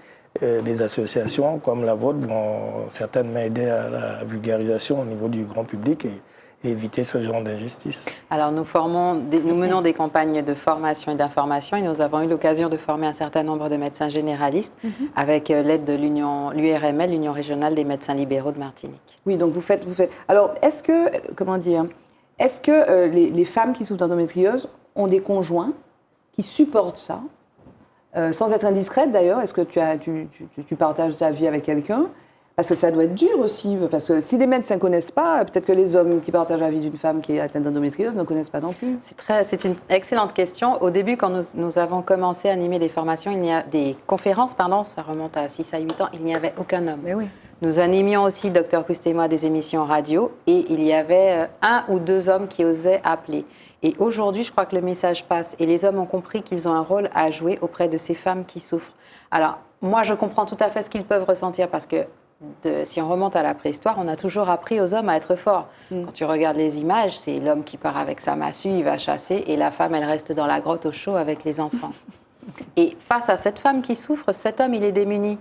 [SPEAKER 2] les associations comme la vôtre vont certainement aider à la vulgarisation au niveau du grand public et éviter ce genre d'injustice.
[SPEAKER 3] Alors nous menons des campagnes de formation et d'information, et nous avons eu l'occasion de former un certain nombre de médecins généralistes avec l'aide de l'URML, l'Union régionale des médecins libéraux de Martinique.
[SPEAKER 1] Oui, donc vous faites. Alors, est-ce que les femmes qui souffrent d'endométriose ont des conjoints qui supportent ça, sans être indiscrète d'ailleurs? Est-ce que tu partages ta vie avec quelqu'un? Parce que ça doit être dur aussi, parce que si les médecins ne connaissent pas, peut-être que les hommes qui partagent la vie d'une femme qui est atteinte d'endométriose ne connaissent pas non plus.
[SPEAKER 3] C'est une excellente question. Au début, quand nous avons commencé à animer des formations, des conférences, pardon, ça remonte à 6 à 8 ans, il n'y avait aucun homme.
[SPEAKER 1] Mais oui.
[SPEAKER 3] Nous animions aussi, Dr Quist et moi, des émissions radio, et il y avait 1 ou 2 hommes qui osaient appeler. Et aujourd'hui, je crois que le message passe, et les hommes ont compris qu'ils ont un rôle à jouer auprès de ces femmes qui souffrent. Alors, moi, je comprends tout à fait ce qu'ils peuvent ressentir, parce que si on remonte à la préhistoire, on a toujours appris aux hommes à être forts. Quand tu regardes les images, c'est l'homme qui part avec sa massue, il va chasser, et la femme, elle reste dans la grotte au chaud avec les enfants. Et face à cette femme qui souffre, cet homme, il est démuni.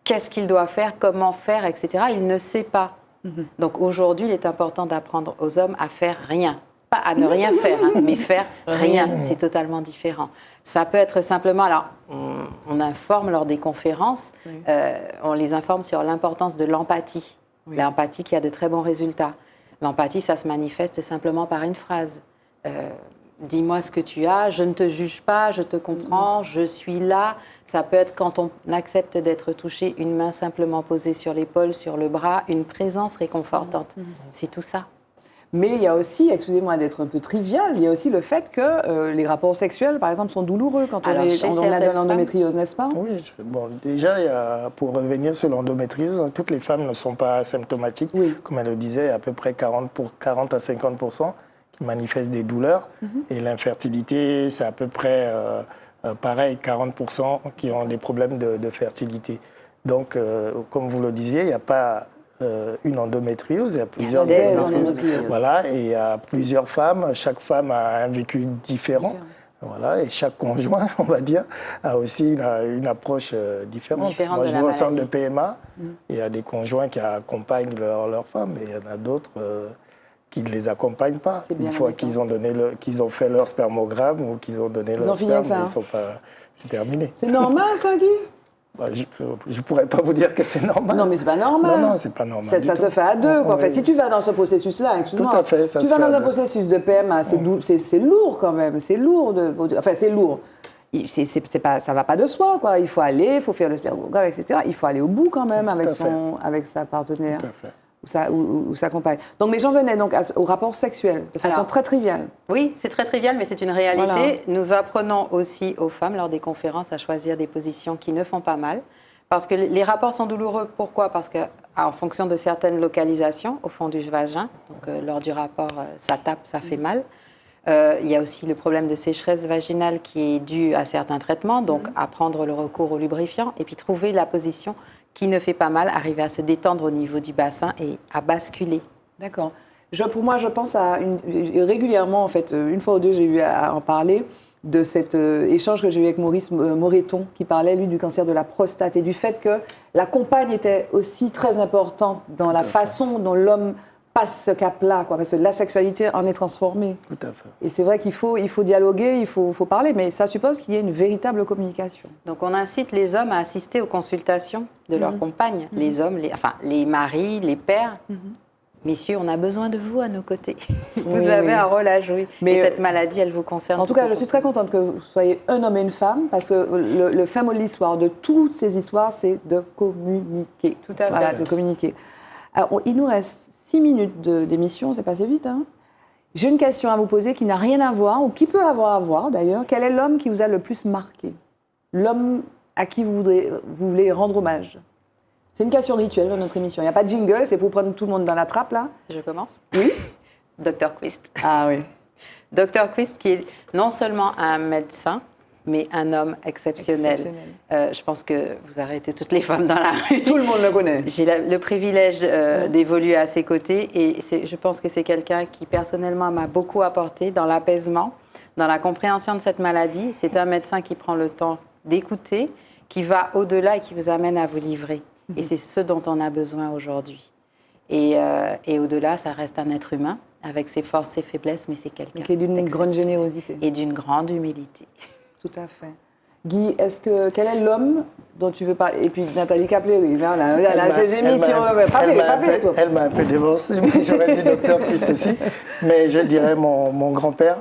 [SPEAKER 3] Qu'est-ce qu'il doit faire, comment faire, etc. Il ne sait pas. Donc aujourd'hui, il est important d'apprendre aux hommes à faire rien. Pas à ne rien faire, hein, mais faire rien. C'est totalement différent. Ça peut être simplement, alors on informe lors des conférences, on les informe sur l'importance de l'empathie. L'empathie qui a de très bons résultats. L'empathie, ça se manifeste simplement par une phrase. Dis-moi ce que tu as, je ne te juge pas, je te comprends, je suis là. Ça peut être quand on accepte d'être touché, une main simplement posée sur l'épaule, sur le bras, une présence réconfortante. C'est tout ça.
[SPEAKER 1] Mais il y a aussi, excusez-moi d'être un peu trivial, il y a aussi le fait que les rapports sexuels, par exemple, sont douloureux quand on
[SPEAKER 3] Alors, chez
[SPEAKER 1] a de
[SPEAKER 3] certaines
[SPEAKER 1] l'endométriose, n'est-ce pas?
[SPEAKER 2] Oui, bon, déjà, pour revenir sur l'endométriose, toutes les femmes ne sont pas asymptomatiques.
[SPEAKER 1] Oui.
[SPEAKER 2] Comme elle le disait, il y a à peu près 40 à 50% qui manifestent des douleurs. Et l'infertilité, c'est à peu près pareil, 40% qui ont des problèmes de fertilité. Donc, comme vous le disiez, il n'y a pas une endométriose, il y a plusieurs
[SPEAKER 3] des
[SPEAKER 1] endométrioses.
[SPEAKER 2] Voilà, et il y a plusieurs femmes, chaque femme a un vécu différent. Voilà, et chaque conjoint, on va dire, a aussi une approche différente. Moi, je vais au centre de PMA, il y a des conjoints qui accompagnent leurs femmes, et il y en a d'autres qui ne les accompagnent pas. Une fois qu'ils ont fait leur spermogramme ou qu'ils ont donné leur sperme, c'est terminé.
[SPEAKER 1] C'est normal, ça, Guy?
[SPEAKER 2] Je ne pourrais pas vous dire que c'est normal.
[SPEAKER 1] Non, mais c'est pas normal.
[SPEAKER 2] Non, c'est pas normal.
[SPEAKER 1] Ça se fait à deux, quoi. En fait, si tu vas dans ce processus-là, excuse-moi,
[SPEAKER 2] tout à fait, ça
[SPEAKER 1] tu
[SPEAKER 2] se
[SPEAKER 1] vas
[SPEAKER 2] fait
[SPEAKER 1] dans
[SPEAKER 2] à
[SPEAKER 1] un
[SPEAKER 2] deux.
[SPEAKER 1] processus de PMA, c'est lourd quand même. C'est lourd. Enfin, c'est lourd. Ça va pas de soi, quoi. Il faut aller, il faut faire le spermogramme, etc. Il faut aller au bout quand même avec sa partenaire.
[SPEAKER 2] Tout à fait.
[SPEAKER 1] Ou sa compagne. Donc, mais j'en venais donc au rapport sexuel, de façon très triviale.
[SPEAKER 3] Oui, c'est très trivial, mais c'est une réalité.
[SPEAKER 1] Voilà.
[SPEAKER 3] Nous apprenons aussi aux femmes, lors des conférences, à choisir des positions qui ne font pas mal. Parce que les rapports sont douloureux. Pourquoi? Parce qu'en fonction de certaines localisations au fond du vagin, donc, lors du rapport, ça tape, ça fait mal. Il y a aussi le problème de sécheresse vaginale qui est dû à certains traitements, donc à prendre le recours au lubrifiant et puis trouver la position qui ne fait pas mal, arriver à se détendre au niveau du bassin et à basculer.
[SPEAKER 1] D'accord. Pour moi, je pense régulièrement, en fait, une fois ou deux, j'ai eu à en parler, de cet échange que j'ai eu avec Maurice Moreton, qui parlait, lui, du cancer de la prostate et du fait que la compagne était aussi très importante dans la façon dont l'homme passe ce cap-là, quoi, parce que la sexualité en est transformée.
[SPEAKER 2] Tout à fait.
[SPEAKER 1] Et c'est vrai qu'il faut dialoguer, il faut parler, mais ça suppose qu'il y ait une véritable communication.
[SPEAKER 3] Donc on incite les hommes à assister aux consultations de leurs compagnes, les hommes, les maris, les pères. Messieurs, on a besoin de vous à nos côtés. Vous avez un rôle à jouer. Mais cette maladie, elle vous concerne.
[SPEAKER 1] En tout cas, je suis très contente que vous soyez un homme et une femme, parce que le fin mot de l'histoire, de toutes ces histoires, c'est de communiquer.
[SPEAKER 3] Tout à fait.
[SPEAKER 1] Voilà, de communiquer. Alors, il nous reste 6 minutes d'émission, c'est passé vite, hein. J'ai une question à vous poser qui n'a rien à voir, ou qui peut avoir à voir d'ailleurs. Quel est l'homme qui vous a le plus marqué? L'homme à qui vous voulez rendre hommage? C'est une question rituelle dans notre émission. Il n'y a pas de jingle, c'est pour prendre tout le monde dans la trappe, là.
[SPEAKER 3] Je commence?
[SPEAKER 1] Oui.
[SPEAKER 3] Dr Quist.
[SPEAKER 1] Ah oui.
[SPEAKER 3] Dr Quist qui est non seulement un médecin, mais un homme exceptionnel. Je pense que vous arrêtez toutes les femmes dans la rue.
[SPEAKER 1] Tout le monde le connaît.
[SPEAKER 3] J'ai le privilège d'évoluer à ses côtés et je pense que c'est quelqu'un qui personnellement m'a beaucoup apporté dans l'apaisement, dans la compréhension de cette maladie. C'est un médecin qui prend le temps d'écouter, qui va au-delà et qui vous amène à vous livrer. Et c'est ce dont on a besoin aujourd'hui. Et au-delà, ça reste un être humain avec ses forces, ses faiblesses, mais c'est quelqu'un.
[SPEAKER 1] Qui est d'une grande générosité.
[SPEAKER 3] Et d'une grande humilité.
[SPEAKER 1] Tout à fait. Guy, quel est l'homme dont tu veux parler? Et puis Nathalie Capleri, ces émissions.
[SPEAKER 2] Elle m'a un peu dévancé, mais j'aurais dit Dr Quist aussi. Mais je dirais mon grand-père,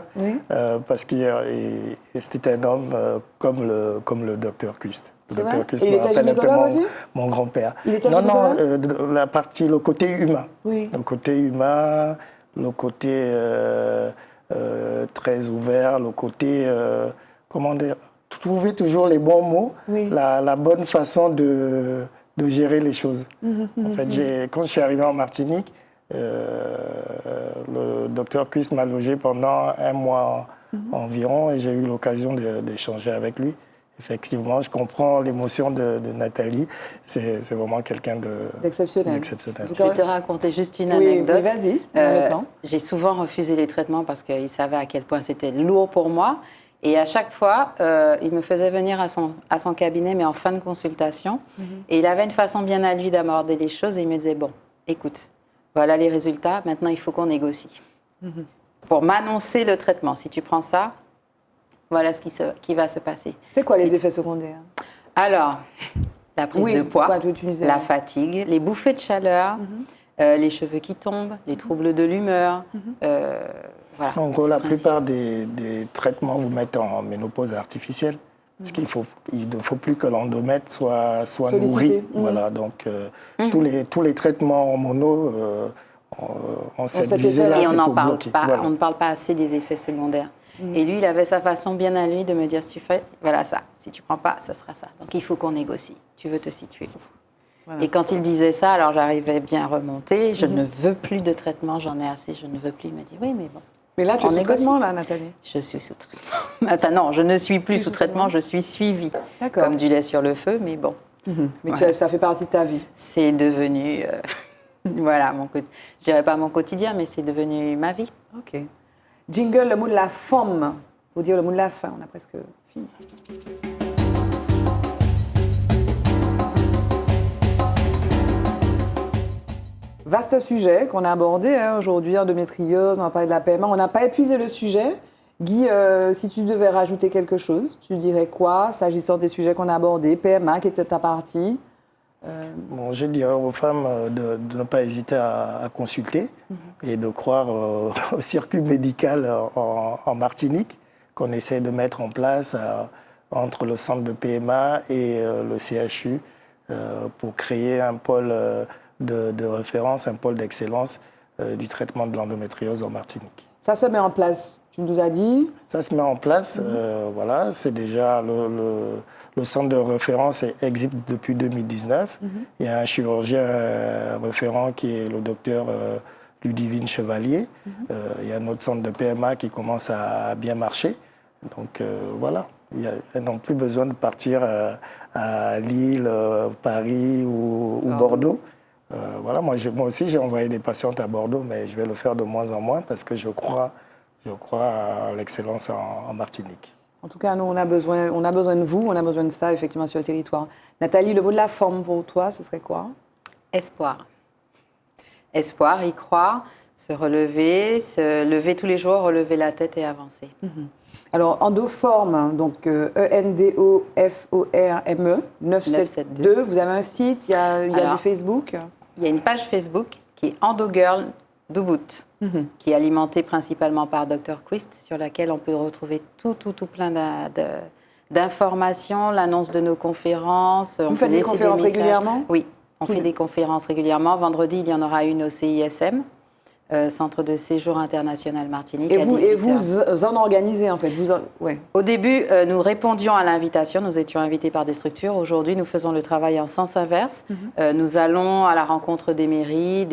[SPEAKER 2] parce que c'était un homme comme le Dr Quist.
[SPEAKER 1] Le Dr Quist me rappelle un peu
[SPEAKER 2] mon grand-père.
[SPEAKER 1] Non,
[SPEAKER 2] le côté humain.
[SPEAKER 1] Oui.
[SPEAKER 2] Le côté humain, le côté très ouvert, le côté, comment dire, trouver toujours les bons mots, la bonne façon de gérer les choses. En fait, quand je suis arrivé en Martinique, le docteur Quist m'a logé pendant 1 mois environ et j'ai eu l'occasion d'échanger avec lui. Effectivement, je comprends l'émotion de Nathalie. C'est vraiment quelqu'un d'exceptionnel.
[SPEAKER 3] Je vais te raconter juste une anecdote.
[SPEAKER 1] Oui, vas-y, on a le temps.
[SPEAKER 3] J'ai souvent refusé les traitements parce qu'il savait à quel point c'était lourd pour moi. Et à chaque fois, il me faisait venir à son cabinet, mais en fin de consultation. Et il avait une façon bien à lui d'aborder les choses. Et il me disait, bon, écoute, voilà les résultats, maintenant il faut qu'on négocie. Pour m'annoncer le traitement, si tu prends ça, voilà ce qui va se passer.
[SPEAKER 1] C'est quoi les effets secondaires?
[SPEAKER 3] Alors, la prise de poids, la fatigue, les bouffées de chaleur, les cheveux qui tombent, les troubles de l'humeur. Voilà.
[SPEAKER 2] En gros, la plupart des traitements vous mettent en ménopause artificielle. Parce qu'il ne faut plus que l'endomètre soit nourri. Voilà, donc tous les traitements hormonaux ont cette visée-là.
[SPEAKER 3] Et on ne parle pas assez des effets secondaires. Et lui, il avait sa façon bien à lui de me dire, si tu fais, voilà ça. Si tu ne prends pas, ça sera ça. Donc il faut qu'on négocie. Tu veux te situer où? Voilà. Et quand il disait ça, alors j'arrivais bien à remonter. Je ne veux plus de traitement, j'en ai assez, je ne veux plus. Il me dit, oui, mais bon.
[SPEAKER 1] Mais là, tu es sous traitement, là, Nathalie?
[SPEAKER 3] Je suis sous traitement. Enfin, non, je ne suis plus sous traitement, je suis suivie. Comme du lait sur le feu, mais bon.
[SPEAKER 1] Mais ça fait partie de ta vie?
[SPEAKER 3] C'est devenu, voilà, je ne dirais pas mon quotidien, mais c'est devenu ma vie.
[SPEAKER 1] Ok. Jingle, le mot de la femme. Pour dire le mot de la fin, on a presque fini. Vaste sujet qu'on a abordé aujourd'hui, endométriose, on va parler de la PMA. On n'a pas épuisé le sujet. Guy, si tu devais rajouter quelque chose, tu dirais quoi, s'agissant des sujets qu'on a abordés, PMA, qui était ta partie?
[SPEAKER 2] Bon, je dirais aux femmes de ne pas hésiter à consulter et de croire au circuit médical en Martinique qu'on essaie de mettre en place entre le centre de PMA et le CHU pour créer un pôle de référence, un pôle d'excellence du traitement de l'endométriose en Martinique.
[SPEAKER 1] Ça se met en place, tu nous as dit.
[SPEAKER 2] Ça se met en place, voilà, c'est déjà le centre de référence existe depuis 2019. Il y a un chirurgien référent qui est le docteur Ludivine Chevalier. Il y a un autre centre de PMA qui commence à bien marcher. Donc voilà, elles n'ont plus besoin de partir à Lille, Paris ou Bordeaux. Voilà, moi aussi j'ai envoyé des patientes à Bordeaux, mais je vais le faire de moins en moins parce que je crois à l'excellence en Martinique.
[SPEAKER 1] En tout cas, nous, on a besoin de vous, on a besoin de ça, effectivement, sur le territoire. Nathalie, le mot de la forme pour toi, ce serait quoi?
[SPEAKER 3] Espoir. Espoir, y croire, se lever tous les jours, relever la tête et avancer.
[SPEAKER 1] Alors, Endoforme, donc ENDOFORME 972. Vous avez un site, il y a du Facebook?
[SPEAKER 3] Il y a une page Facebook qui est EndoGirl d'Ubud, qui est alimentée principalement par Dr Quist, sur laquelle on peut retrouver tout plein d'informations, l'annonce de nos conférences.
[SPEAKER 1] Vous faites des conférences régulièrement?
[SPEAKER 3] Oui, on fait des conférences régulièrement. Vendredi, il y en aura une au CISM. Centre de séjour international Martinique.
[SPEAKER 1] Et vous en organisez en fait ouais.
[SPEAKER 3] Au début, nous répondions à l'invitation, nous étions invités par des structures. Aujourd'hui, nous faisons le travail en sens inverse. Nous allons à la rencontre des mairies,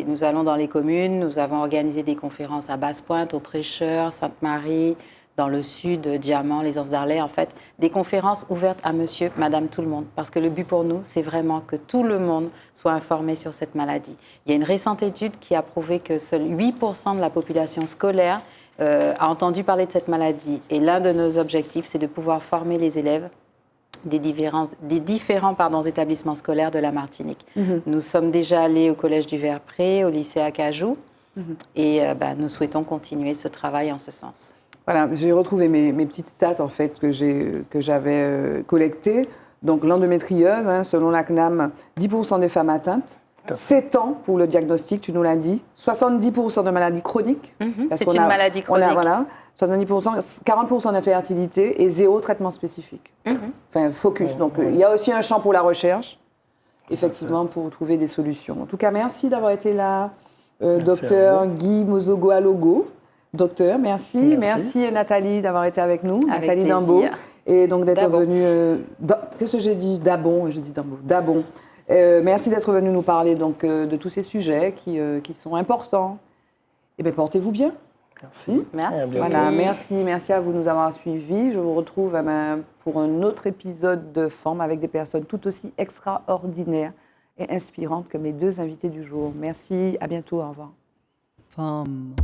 [SPEAKER 3] nous allons dans les communes, nous avons organisé des conférences à Basse-Pointe, au Prêcheur, Sainte-Marie, dans le sud, Diamant, les Anses-d'Arlet, en fait, des conférences ouvertes à monsieur, madame, tout le monde. Parce que le but pour nous, c'est vraiment que tout le monde soit informé sur cette maladie. Il y a une récente étude qui a prouvé que seuls 8% de la population scolaire a entendu parler de cette maladie. Et l'un de nos objectifs, c'est de pouvoir former les élèves des différents établissements scolaires de la Martinique. Nous sommes déjà allés au Collège du Verpré, au lycée Acajou, et nous souhaitons continuer ce travail en ce sens.
[SPEAKER 1] Voilà, j'ai retrouvé mes petites stats en fait que j'avais collectées. Donc l'endométriose, selon la CNAM, 10% des femmes atteintes, 7 ans pour le diagnostic, tu nous l'as dit, 70% de maladies chroniques.
[SPEAKER 3] C'est une maladie chronique.
[SPEAKER 1] 70%, 40% d'infertilité et 0 traitement spécifique. Enfin, focus. Donc il y a aussi un champ pour la recherche, effectivement, pour trouver des solutions. En tout cas, merci d'avoir été là, docteur Guy Mozogo-Alogo. Docteur, merci. Merci Nathalie d'avoir été avec nous.
[SPEAKER 3] Avec
[SPEAKER 1] Nathalie
[SPEAKER 3] plaisir.
[SPEAKER 1] Dimbaud. Et donc d'être venue... Qu'est-ce que j'ai dit? Dabon. J'ai dit Dimbaud. Dabon. Merci d'être venue nous parler donc, de tous ces sujets qui sont importants. Eh bien, portez-vous bien.
[SPEAKER 2] Merci.
[SPEAKER 3] Merci.
[SPEAKER 1] Voilà, merci à vous de nous avoir suivis. Je vous retrouve pour un autre épisode de Forme avec des personnes tout aussi extraordinaires et inspirantes que mes deux invités du jour. Merci, à bientôt, au revoir.
[SPEAKER 5] Femme.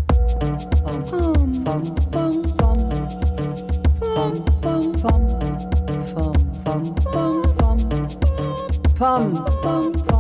[SPEAKER 5] Femme. Femme. Femme. Femme. Femme. Femme. Femme. Femme. Femme. Femme. Femme.